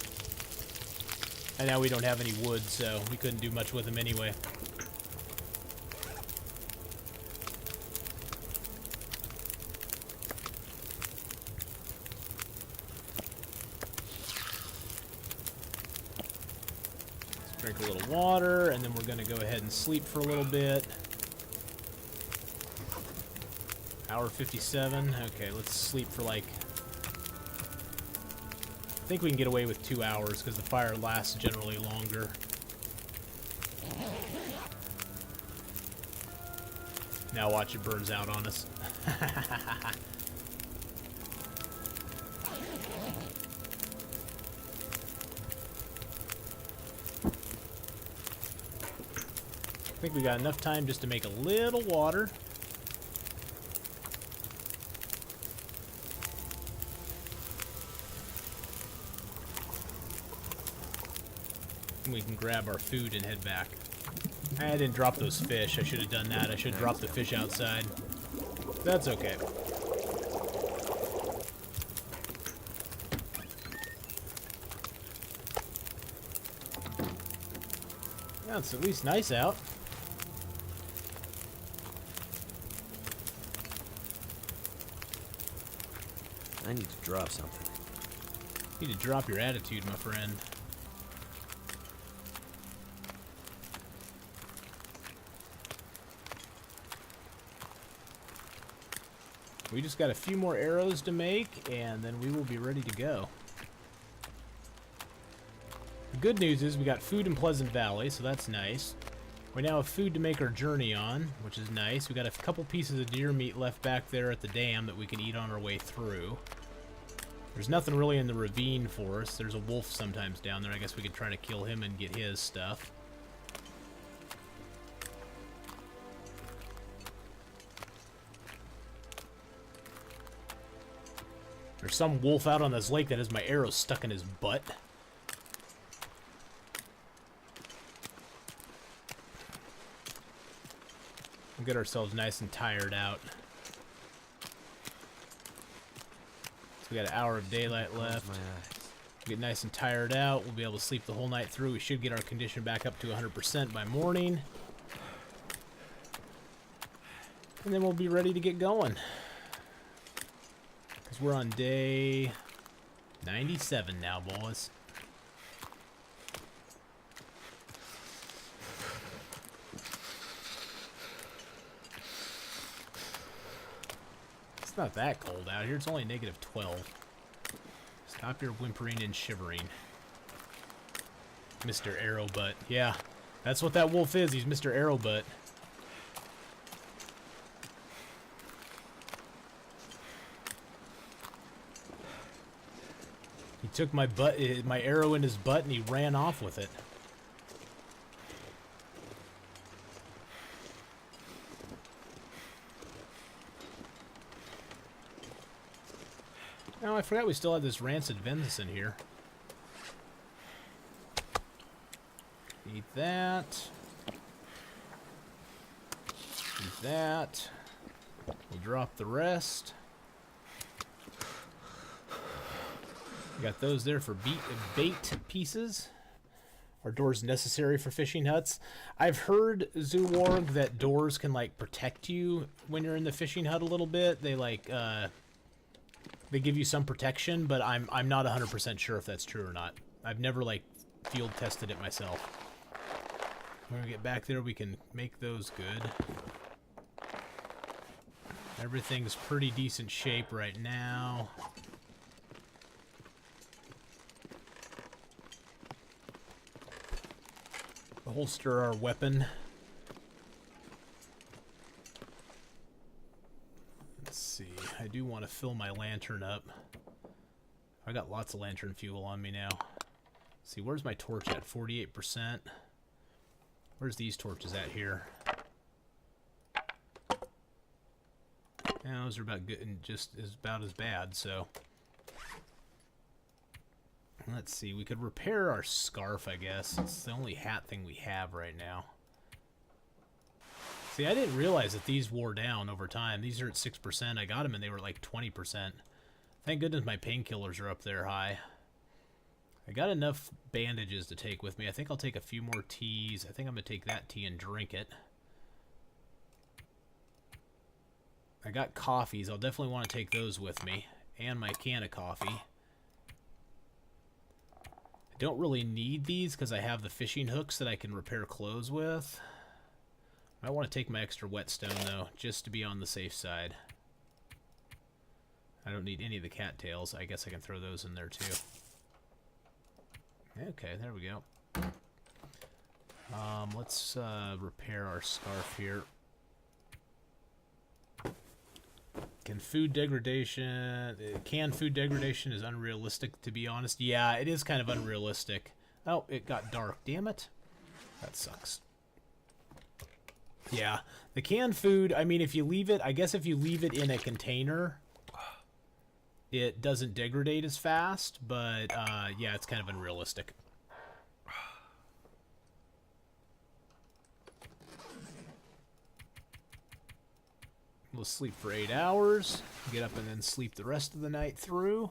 And now we don't have any wood, so we couldn't do much with him anyway. Drink a little water, and then we're going to go ahead and sleep for a little bit. Hour 57. Okay, let's sleep for like... I think we can get away with 2 hours because the fire lasts generally longer. Now watch it burns out on us. I think we got enough time just to make a little water. And we can grab our food and head back. I didn't drop those fish. I should have done that. I should have dropped the fish outside. That's okay. Yeah, it's at least nice out. I need to drop something. You need to drop your attitude, my friend. We just got a few more arrows to make, and then we will be ready to go. The good news is we got food in Pleasant Valley, so that's nice. We now have food to make our journey on, which is nice. We got a couple pieces of deer meat left back there at the dam that we can eat on our way through. There's nothing really in the ravine for us. There's a wolf sometimes down there. I guess we could try to kill him and get his stuff. There's some wolf out on this lake that has my arrow stuck in his butt. We'll get ourselves nice and tired out. So we got an hour of daylight left. We'll get nice and tired out. We'll be able to sleep the whole night through. We should get our condition back up to 100% by morning. And then we'll be ready to get going. Because we're on day 97 now, boys. It's not that cold out here. It's only -12. Stop your whimpering and shivering. Mr. Arrowbutt. Yeah, that's what that wolf is. He's Mr. Arrowbutt. He took my arrow in his butt and he ran off with it. Oh, I forgot we still had this rancid venison here. Eat that. Eat that. We'll drop the rest. We got those there for bait pieces. Are doors necessary for fishing huts? I've heard, Zoowarg, that doors can like protect you when you're in the fishing hut a little bit. They like they give you some protection, but I'm not 100% sure if that's true or not. I've never like field tested it myself. When we get back there, we can make those good. Everything's pretty decent shape right now. Holster our weapon. Let's see. I do want to fill my lantern up. I got lots of lantern fuel on me now. Let's see, where's my torch at? 48%. Where's these torches at here? Yeah, those are about good and just about as bad, so. Let's see, we could repair our scarf, I guess. It's the only hat thing we have right now. See, I didn't realize that these wore down over time. These are at 6%. I got them and they were like 20%. Thank goodness my painkillers are up there high. I got enough bandages to take with me. I think I'll take a few more teas. I think I'm going to take that tea and drink it. I got coffees. I'll definitely want to take those with me. And my can of coffee. I don't really need these because I have the fishing hooks that I can repair clothes with. I want to take my extra whetstone, though, just to be on the safe side. I don't need any of the cattails. I guess I can throw those in there, too. Okay, there we go. Let's repair our scarf here. Canned food degradation is unrealistic, to be honest. Yeah, it is kind of unrealistic. Oh, it got dark. Damn it. That sucks. Yeah, the canned food, I mean, if you leave it, I guess if you leave it in a container, it doesn't degrade as fast, but yeah, it's kind of unrealistic. We'll sleep for 8 hours, get up and then sleep the rest of the night through.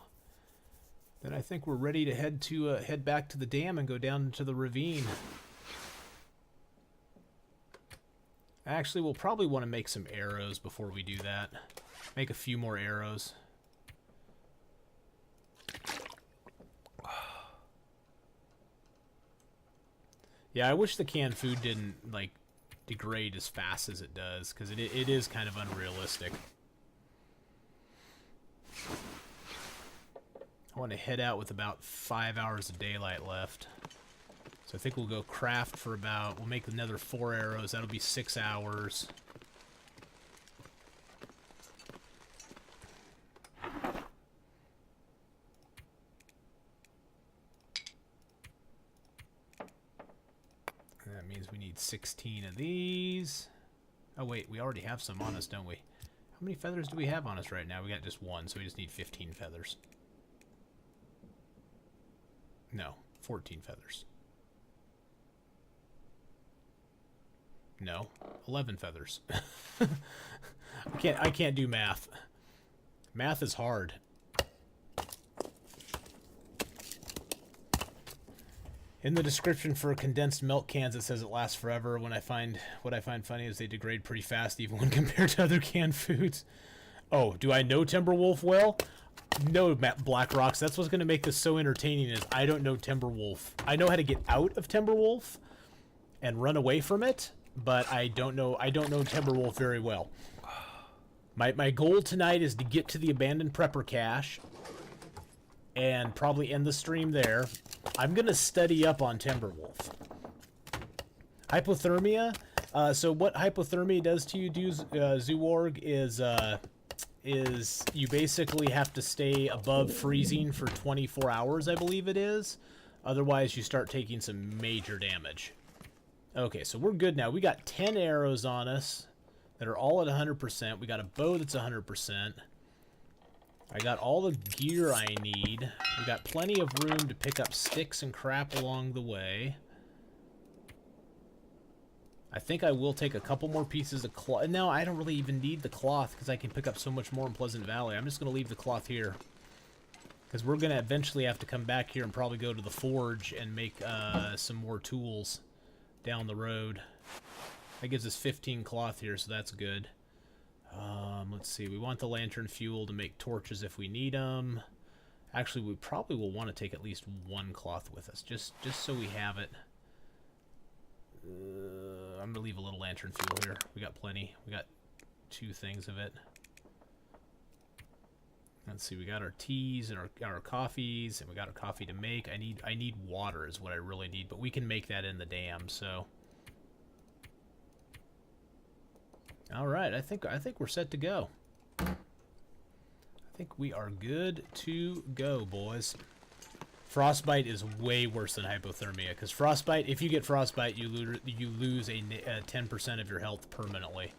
Then I think we're ready to head back to the dam and go down into the ravine. Actually, we'll probably want to make some arrows before we do that. Make a few more arrows. Yeah, I wish the canned food didn't, like, degrade as fast as it does, because it is kind of unrealistic. I want to head out with about 5 hours of daylight left. So I think we'll go craft for about, we'll make another 4 arrows. That'll be 6 hours. And that means we need 16 of these. Oh wait, we already have some on us, don't we? How many feathers do we have on us right now? We got just 1, so we just need 15 feathers. No, 14 feathers. No, 11 feathers. I can't do math. Math is hard. In the description for condensed milk cans, it says it lasts forever. What I find funny is they degrade pretty fast, even when compared to other canned foods. Oh, do I know Timberwolf well? No, Black Rocks. That's what's going to make this so entertaining is I don't know Timberwolf. I know how to get out of Timberwolf and run away from it, but I don't know Timberwolf very well. My goal tonight is to get to the abandoned prepper cache and probably end the stream there. I'm going to study up on Timberwolf. Hypothermia. So what hypothermia does to you, Zooorg, is you basically have to stay above freezing for 24 hours, I believe it is. Otherwise, you start taking some major damage. Okay, so we're good now. We got 10 arrows on us that are all at 100%. We got a bow that's 100%. I got all the gear I need. We got plenty of room to pick up sticks and crap along the way. I think I will take a couple more pieces of cloth. No, I don't really even need the cloth because I can pick up so much more in Pleasant Valley. I'm just going to leave the cloth here. Because we're going to eventually have to come back here and probably go to the forge and make some more tools down the road. That gives us 15 cloth here, so that's good. Let's see. We want the lantern fuel to make torches if we need them. Actually, we probably will want to take at least 1 cloth with us, just so we have it. I'm going to leave a little lantern fuel here. We got plenty. We got 2 things of it. Let's see. We got our teas and our coffees, and we got our coffee to make. I need water is what I really need, but we can make that in the dam, so... All right, I think we're set to go. I think we are good to go, boys. Frostbite is way worse than hypothermia, because frostbite, if you get frostbite, you lose a 10% of your health permanently.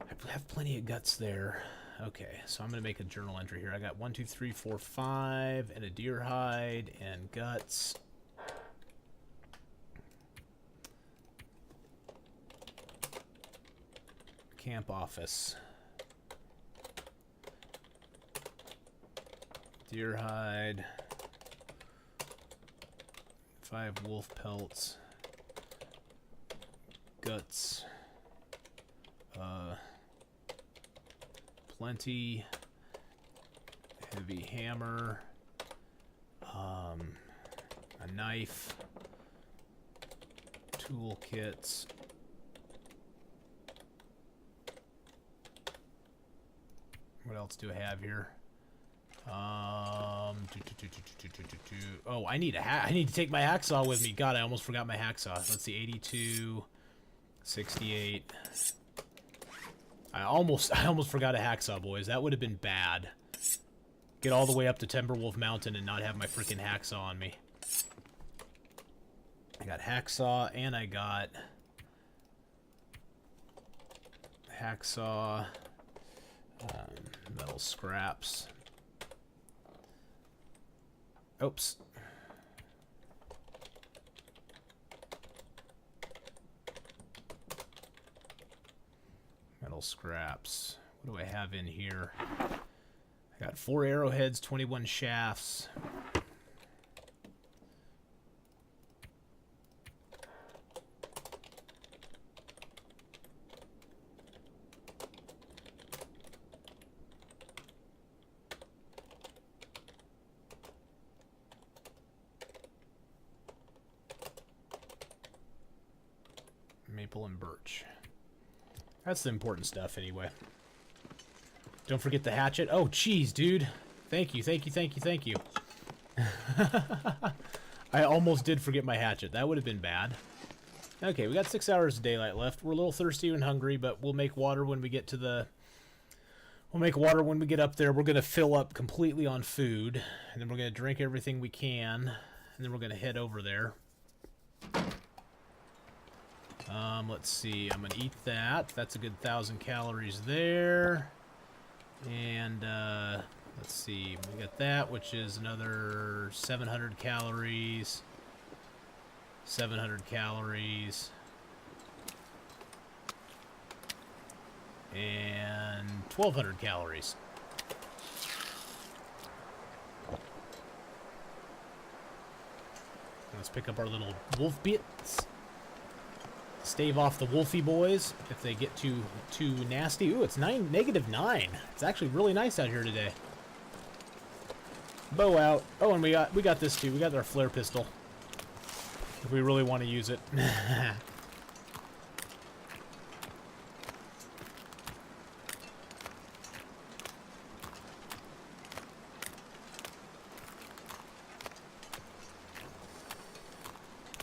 I have plenty of guts there. Okay, so I'm going to make a journal entry here. I got 1, 2, 3, 4, 5, and a deer hide, and guts. Camp office. Deer hide. 5 wolf pelts. Guts. Plenty. Heavy hammer. A knife. Toolkits. What else do I have here? Oh, I need to take my hacksaw with me. God, I almost forgot my hacksaw. Let's see, 82, 68. I almost forgot a hacksaw, boys. That would have been bad. Get all the way up to Timberwolf Mountain and not have my freaking hacksaw on me. I got hacksaw and I got hacksaw, metal scraps. Oops. Metal scraps. What do I have in here? I got 4 arrowheads, 21 shafts. Maple and birch. That's the important stuff anyway. Don't forget the hatchet. Oh, jeez, dude. Thank you, thank you, thank you, thank you. I almost did forget my hatchet. That would have been bad. Okay, we got 6 hours of daylight left. We're a little thirsty and hungry, but we'll make water when we get to the... We'll make water when we get up there. We're going to fill up completely on food, and then we're going to drink everything we can, and then we're going to head over there. Let's see. I'm going to eat that. That's a good 1,000 calories there. And, let's see. We got that, which is another 700 calories. 700 calories. And 1,200 calories. Let's pick up our little wolf bits. Stave off the wolfy boys if they get too nasty. Ooh, it's -9. It's actually really nice out here today. Bow out. Oh, and we got this too. We got our flare pistol. If we really want to use it.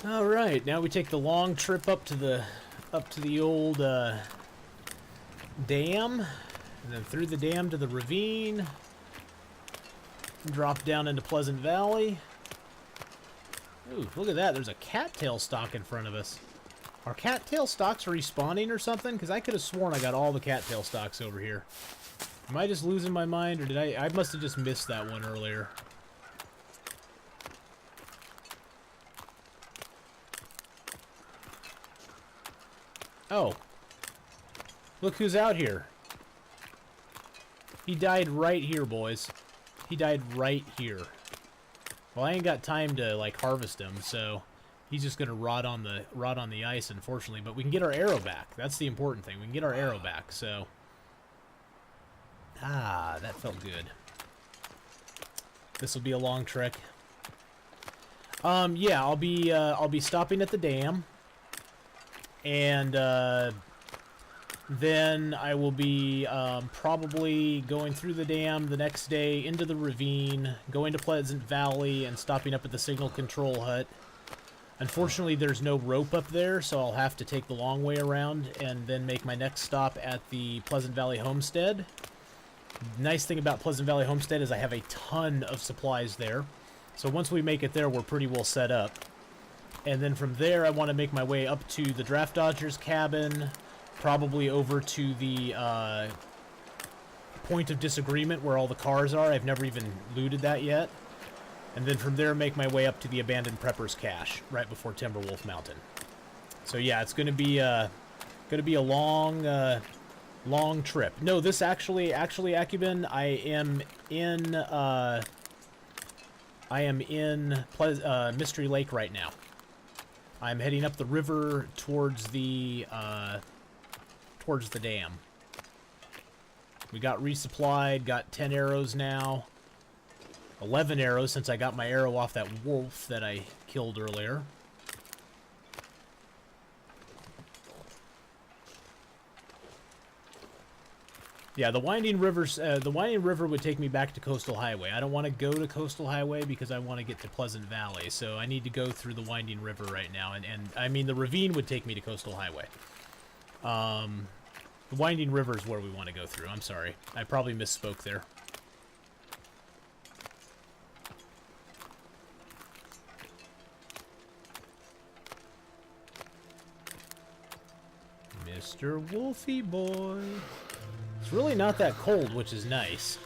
All right, now we take the long trip up to the old dam, and then through the dam to the ravine, drop down into Pleasant Valley. Ooh, look at that! There's a cattail stalk in front of us. Are cattail stalks respawning or something? Because I could have sworn I got all the cattail stalks over here. Am I just losing my mind, or did I must have just missed that one earlier. Oh. Look who's out here. He died right here, boys. He died right here. Well, I ain't got time to, like, harvest him, so he's just gonna rot on the ice, unfortunately. But we can get our arrow back. That's the important thing. We can get our arrow back, so... Ah, that felt good. This will be a long trek. Yeah, I'll be stopping at the dam. And then I will be probably going through the dam the next day into the ravine, going to Pleasant Valley, and stopping up at the signal control hut. Unfortunately, there's no rope up there, so I'll have to take the long way around and then make my next stop at the Pleasant Valley homestead. Nice thing about Pleasant Valley Homestead is I have a ton of supplies there. So once we make it there, we're pretty well set up. And then from there, I want to make my way up to the Draft Dodgers cabin, probably over to the point of disagreement where all the cars are. I've never even looted that yet. And then from there, make my way up to the abandoned Prepper's Cache, right before Timberwolf Mountain. So yeah, it's going to be a long, long trip. No, this actually, Acuben, I am in Mystery Lake right now. I'm heading up the river towards the dam. We got resupplied, got 10 arrows now. 11 arrows since I got my arrow off that wolf that I killed earlier. Yeah, the Winding River would take me back to Coastal Highway. I don't want to go to Coastal Highway because I want to get to Pleasant Valley, so I need to go through the Winding River right now. And I mean, the Ravine would take me to Coastal Highway. The Winding River is where we want to go through. I'm sorry. I probably misspoke there. Mr. Wolfie boy. It's really not that cold, which is nice.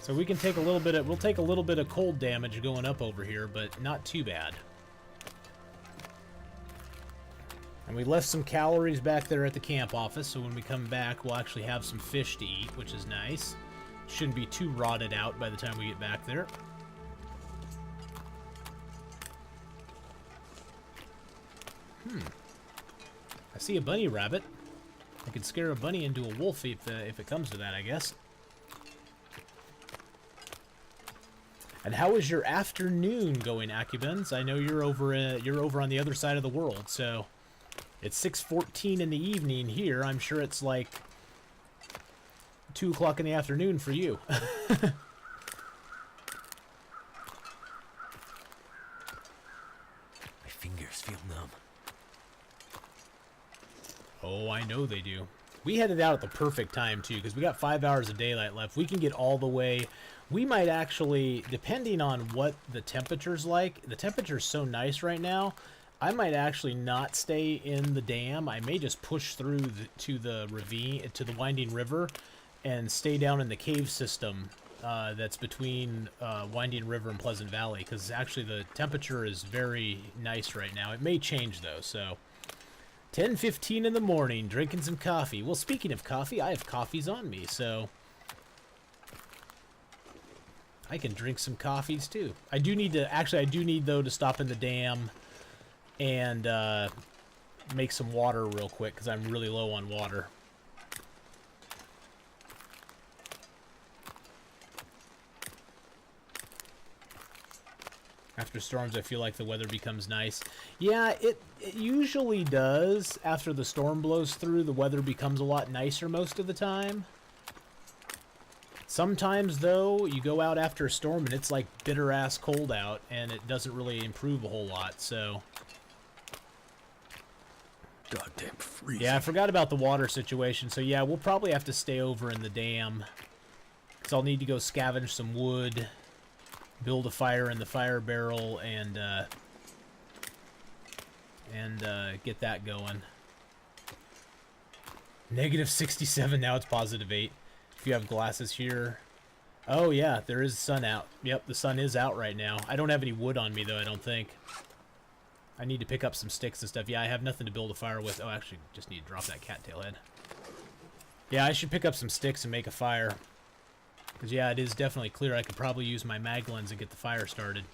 So we can take a little bit of, we'll take a little bit of cold damage going up over here, but not too bad. And we left some calories back there at the camp office, so when we come back, we'll actually have some fish to eat, which is nice. Shouldn't be too rotted out by the time we get back there. I see a bunny rabbit. I could scare a bunny into a wolf if it comes to that, I guess. And how is your afternoon going, Acubens? I know you're over on the other side of the world, so it's 6:14 in the evening here. I'm sure it's like 2 o'clock in the afternoon for you. My fingers feel numb. Oh, I know they do. We headed out at the perfect time, too, because we got 5 hours of daylight left. We can get all the way. We might actually, depending on what the temperature's like, the temperature's so nice right now, I might actually not stay in the dam. I may just push through to the ravine, to the Winding River, and stay down in the cave system that's between Winding River and Pleasant Valley, because actually the temperature is very nice right now. It may change, though, so 10:15 in the morning, drinking some coffee. Well, speaking of coffee, I have coffees on me, so I can drink some coffees, too. I do need to, actually, I do need, though, to stop in the dam and make some water real quick, because I'm really low on water. After storms, I feel like the weather becomes nice. Yeah, it usually does. After the storm blows through, the weather becomes a lot nicer most of the time. Sometimes, though, you go out after a storm and it's like bitter-ass cold out, and it doesn't really improve a whole lot, so Goddamn freezing. yeah, I forgot about the water situation, so yeah, we'll probably have to stay over in the dam. Because I'll need to go scavenge some wood, build a fire in the fire barrel, and get that going. Negative 67, now it's positive 8. If you have glasses here. Oh yeah, there is sun out. Yep, the sun is out right now. I don't have any wood on me, though, I don't think. I need to pick up some sticks and stuff. Yeah, I have nothing to build a fire with. Oh, actually, just need to drop that cattail head. Yeah, I should pick up some sticks and make a fire. Because, yeah, it is definitely clear. I could probably use my mag lens and get the fire started.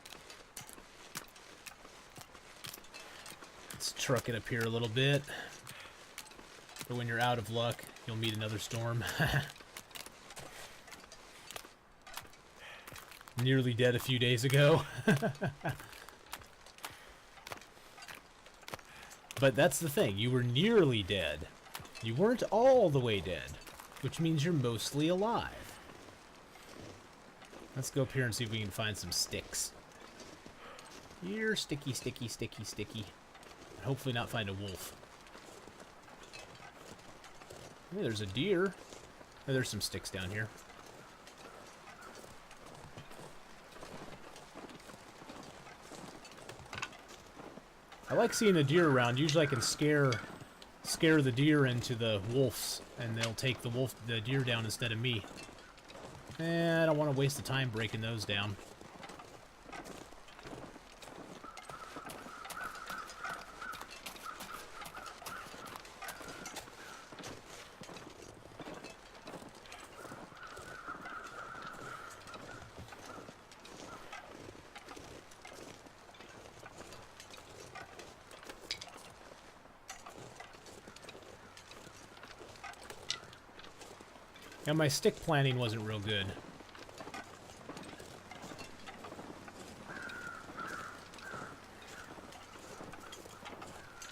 Let's truck it up here a little bit. But when you're out of luck, you'll meet another storm. Nearly dead a few days ago. But that's the thing. You were nearly dead. You weren't all the way dead. Which means you're mostly alive. Let's go up here and see if we can find some sticks. Here, sticky, sticky, sticky, sticky. And hopefully not find a wolf. Hey, there's a deer. Oh, there's some sticks down here. I like seeing the deer around. Usually I can scare the deer into the wolves, and they'll take the deer down instead of me. I don't want to waste the time breaking those down. Yeah, my stick planting wasn't real good.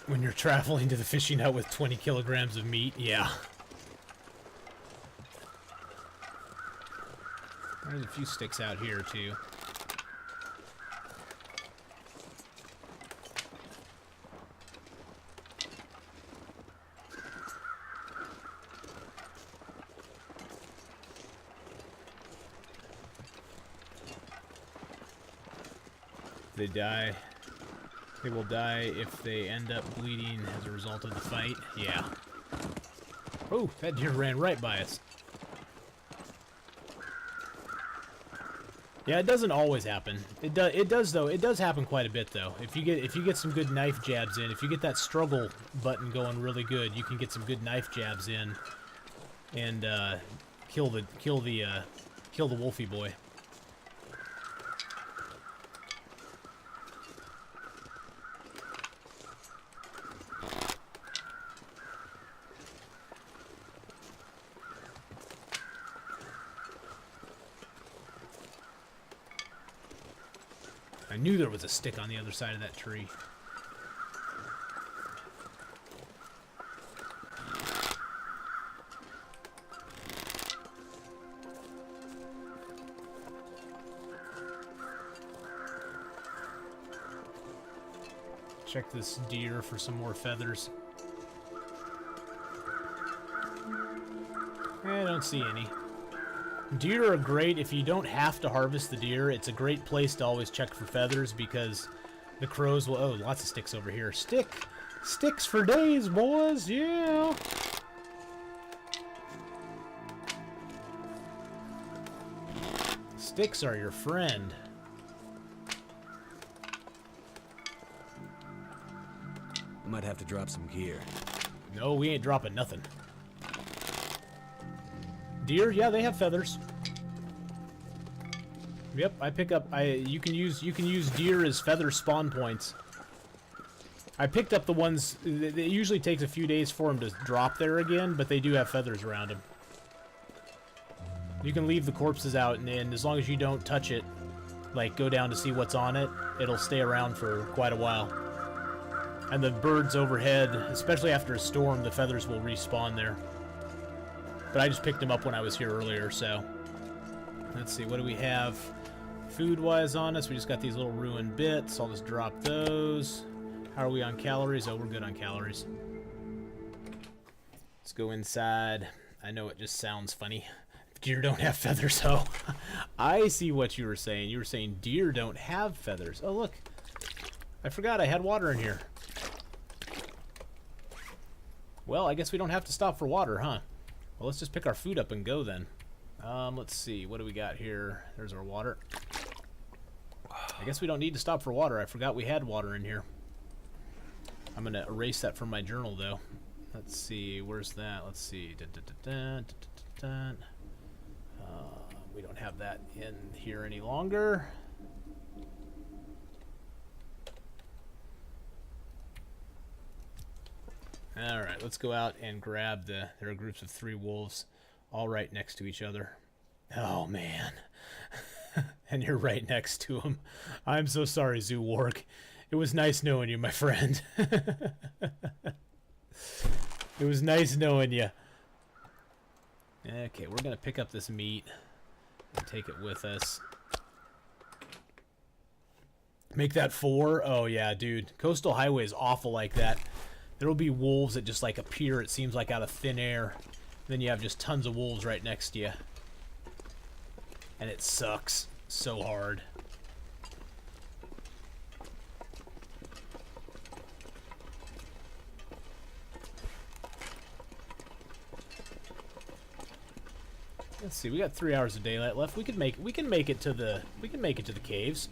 When you're traveling to the fishing hut with 20 kilograms of meat, yeah. There's a few sticks out here, too. They die. They will die if they end up bleeding as a result of the fight. Yeah. Oh, that deer ran right by us. Yeah, it doesn't always happen. It does though. It does happen quite a bit though. If you get some good knife jabs in, if you get that struggle button going really good, you can get some good knife jabs in and kill the wolfie boy. I knew there was a stick on the other side of that tree. Check this deer for some more feathers. I don't see any. Deer are great if you don't have to harvest the deer. It's a great place to always check for feathers because the crows will... Oh, lots of sticks over here. Sticks for days, boys. Yeah. Sticks are your friend. I might have to drop some gear. No, we ain't dropping nothing. Deer, yeah, they have feathers. Yep, I pick up. You can use deer as feather spawn points. I picked up the ones. It usually takes a few days for them to drop there again, but they do have feathers around them. You can leave the corpses out, and as long as you don't touch it, like go down to see what's on it, it'll stay around for quite a while. And the birds overhead, especially after a storm, the feathers will respawn there. But I just picked them up when I was here earlier, so... Let's see, what do we have food-wise on us? We just got these little ruined bits. I'll just drop those. How are we on calories? Oh, we're good on calories. Let's go inside. I know it just sounds funny. Deer don't have feathers, oh. I see what you were saying. You were saying deer don't have feathers. Oh, look. I forgot I had water in here. Well, I guess we don't have to stop for water, huh? Well, let's just pick our food up and go then. Let's see. What do we got here? There's our water. I guess we don't need to stop for water. I forgot we had water in here. I'm going to erase that from my journal, though. Let's see. Where's that? Let's see. We don't have that in here any longer. Alright, let's go out and grab there are groups of 3 wolves all right next to each other. Oh, man. And you're right next to them. I'm so sorry, Zoo Warg. It was nice knowing you, my friend. It was nice knowing you. Okay, we're going to pick up this meat and take it with us. Make that 4? Oh, yeah, dude. Coastal Highway is awful like that. There will be wolves that just like appear, it seems like, out of thin air. Then you have just tons of wolves right next to you. And it sucks so hard. Let's see, we got 3 hours of daylight left. We can make it to the caves.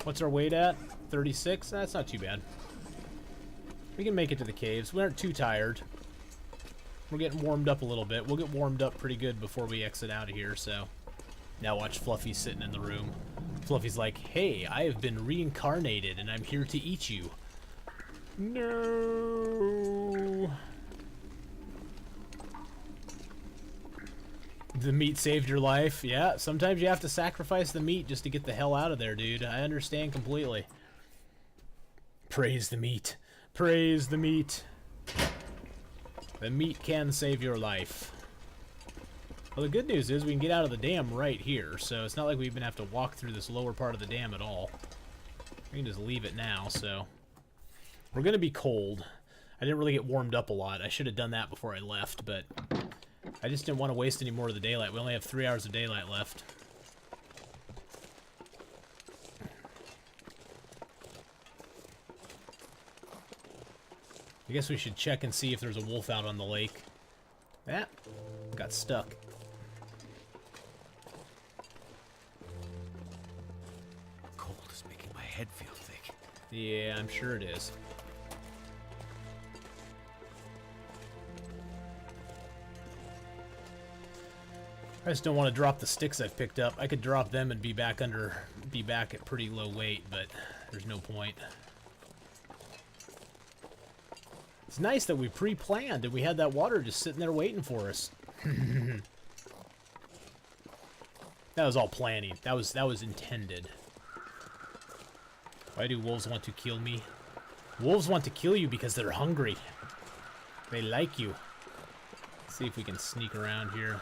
What's our weight at? 36? That's not too bad. We can make it to the caves. We aren't too tired. We're getting warmed up a little bit. We'll get warmed up pretty good before we exit out of here, so. Now watch Fluffy sitting in the room. Fluffy's like, hey, I have been reincarnated and I'm here to eat you. No. The meat saved your life. Yeah, sometimes you have to sacrifice the meat just to get the hell out of there, dude. I understand completely. Praise the meat. Praise the meat. The meat can save your life. Well, the good news is we can get out of the dam right here, so it's not like we even have to walk through this lower part of the dam at all. We can just leave it now, so. We're going to be cold. I didn't really get warmed up a lot. I should have done that before I left, but I just didn't want to waste any more of the daylight. We only have 3 hours of daylight left. I guess we should check and see if there's a wolf out on the lake. Ah, got stuck. Cold is making my head feel thick. Yeah, I'm sure it is. I just don't want to drop the sticks I've picked up. I could drop them and be back at pretty low weight, but there's no point. It's nice that we pre-planned and we had that water just sitting there waiting for us. That was all planning. That was intended. Why do wolves want to kill me? Wolves want to kill you because they're hungry. They like you. Let's see if we can sneak around here.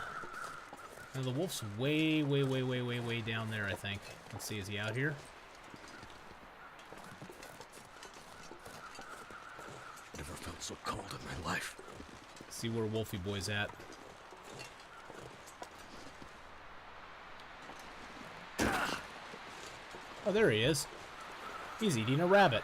Now the wolf's way down there, I think. Let's see, is he out here? Never felt so cold in my life. See where Wolfie Boy's at. Oh, there he is. He's eating a rabbit.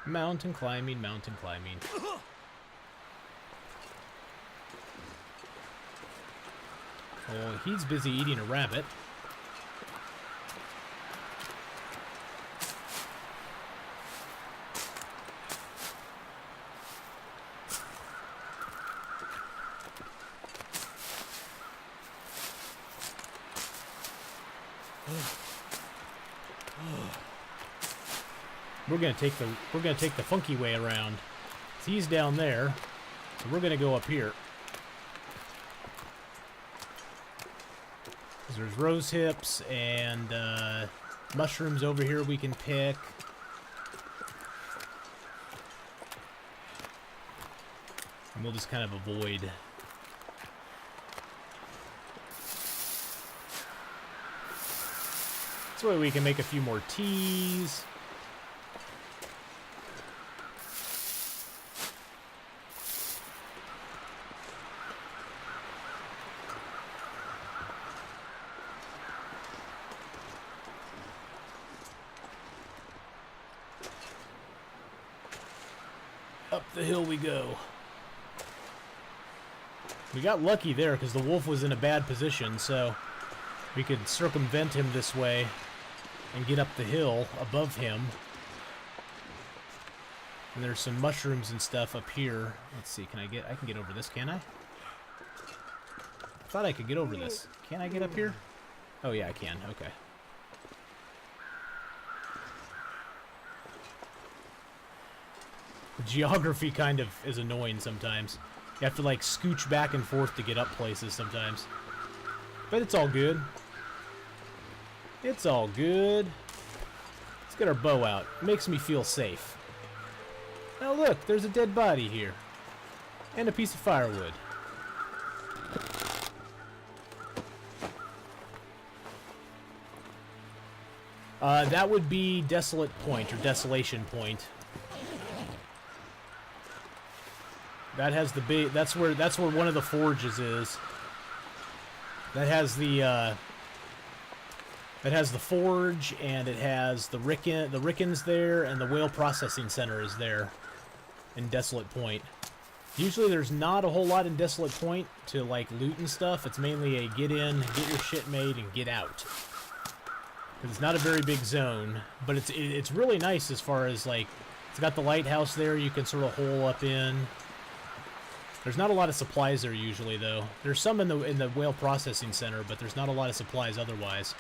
Mountain climbing, mountain climbing. Oh, he's busy eating a rabbit. We're gonna take the funky way around. He's down there, so we're gonna go up here. There's rose hips and mushrooms over here we can pick. And we'll just kind of avoid. This way we can make a few more teas. Up the hill we go. We got lucky there because the wolf was in a bad position, so we could circumvent him this way and get up the hill above him. And there's some mushrooms and stuff up here. Let's see, I can get over this, can I? I thought I could get over this. Can I get up here? Oh yeah, I can. Okay. The geography kind of is annoying sometimes. You have to like scooch back and forth to get up places sometimes. But it's all good. It's all good. Let's get our bow out. It makes me feel safe. Now look, there's a dead body here. And a piece of firewood. That would be Desolate Point, or Desolation Point. That has the big... That's where one of the forges is. That has the forge, and it has the Ricken's there, and the whale processing center is there in Desolate Point. Usually there's not a whole lot in Desolate Point to, like, loot and stuff. It's mainly a get in, get your shit made, and get out. It's not a very big zone, but it's really nice as far as, like, it's got the lighthouse there you can sort of hole up in. There's not a lot of supplies there usually, though. There's some in the whale processing center, but there's not a lot of supplies otherwise.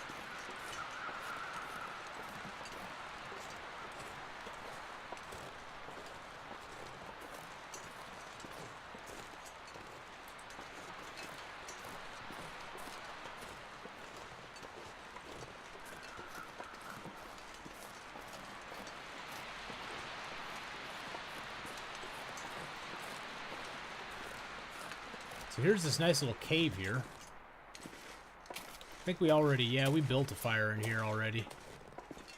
So here's this nice little cave here. I think we already, yeah, we built a fire in here already.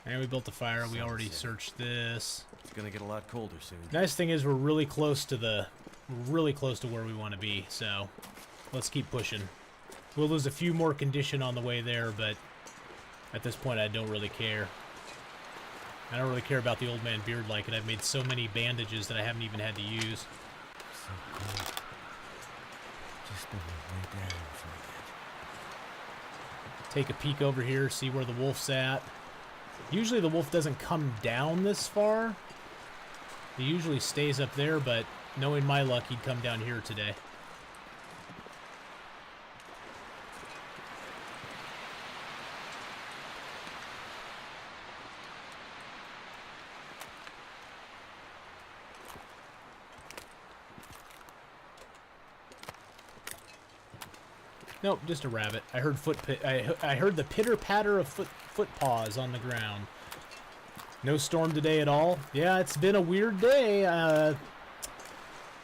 And we built a fire, we already searched this. It's gonna get a lot colder soon. Nice thing is we're really close to where we want to be, so let's keep pushing. We'll lose a few more condition on the way there, but at this point I don't really care. I don't really care about the old man beard like it. I've made so many bandages that I haven't even had to use. So cold. Just gonna lay down for a bit. Take a peek over here, see where the wolf's at. Usually the wolf doesn't come down this far. He usually stays up there, but knowing my luck, he'd come down here today. Nope, just a rabbit. I heard I heard the pitter-patter of foot paws on the ground. No storm today at all. Yeah, it's been a weird day.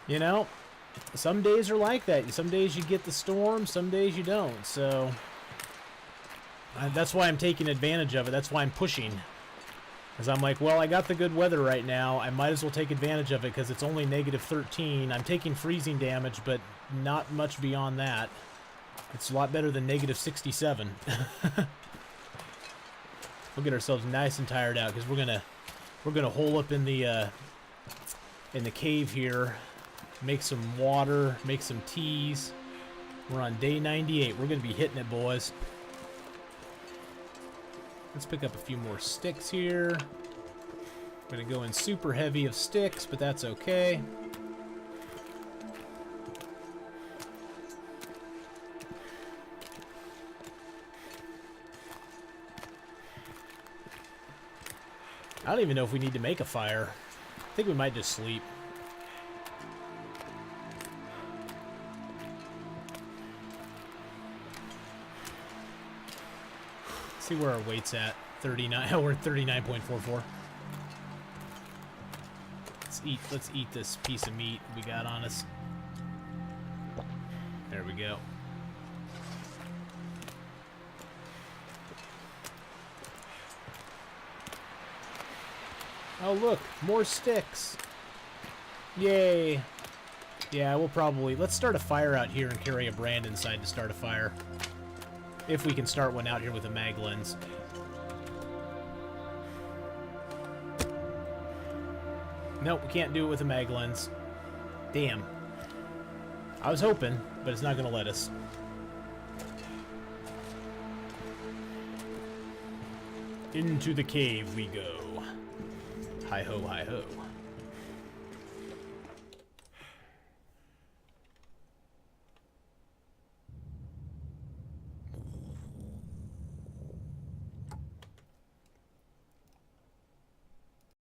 You know, some days are like that. Some days you get the storm, some days you don't. So that's why I'm taking advantage of it. That's why I'm pushing. Because I'm like, well, I got the good weather right now. I might as well take advantage of it because it's only -13. I'm taking freezing damage, but not much beyond that. It's a lot better than -67. We'll get ourselves nice and tired out because we're gonna hole up in the cave here, make some water, make some teas. We're on day 98. We're gonna be hitting it, boys. Let's pick up a few more sticks here. I'm gonna go in super heavy of sticks, but that's okay. I don't even know if we need to make a fire. I think we might just sleep. See where our weight's at. 39. Oh, we're at 39.44. Let's eat this piece of meat we got on us. There we go. Oh, look, more sticks. Yay. Yeah, we'll probably... Let's start a fire out here and carry a brand inside to start a fire. If we can start one out here with a mag lens. Nope, we can't do it with a mag lens. Damn. I was hoping, but it's not going to let us. Into the cave we go. Hi-ho, hi-ho.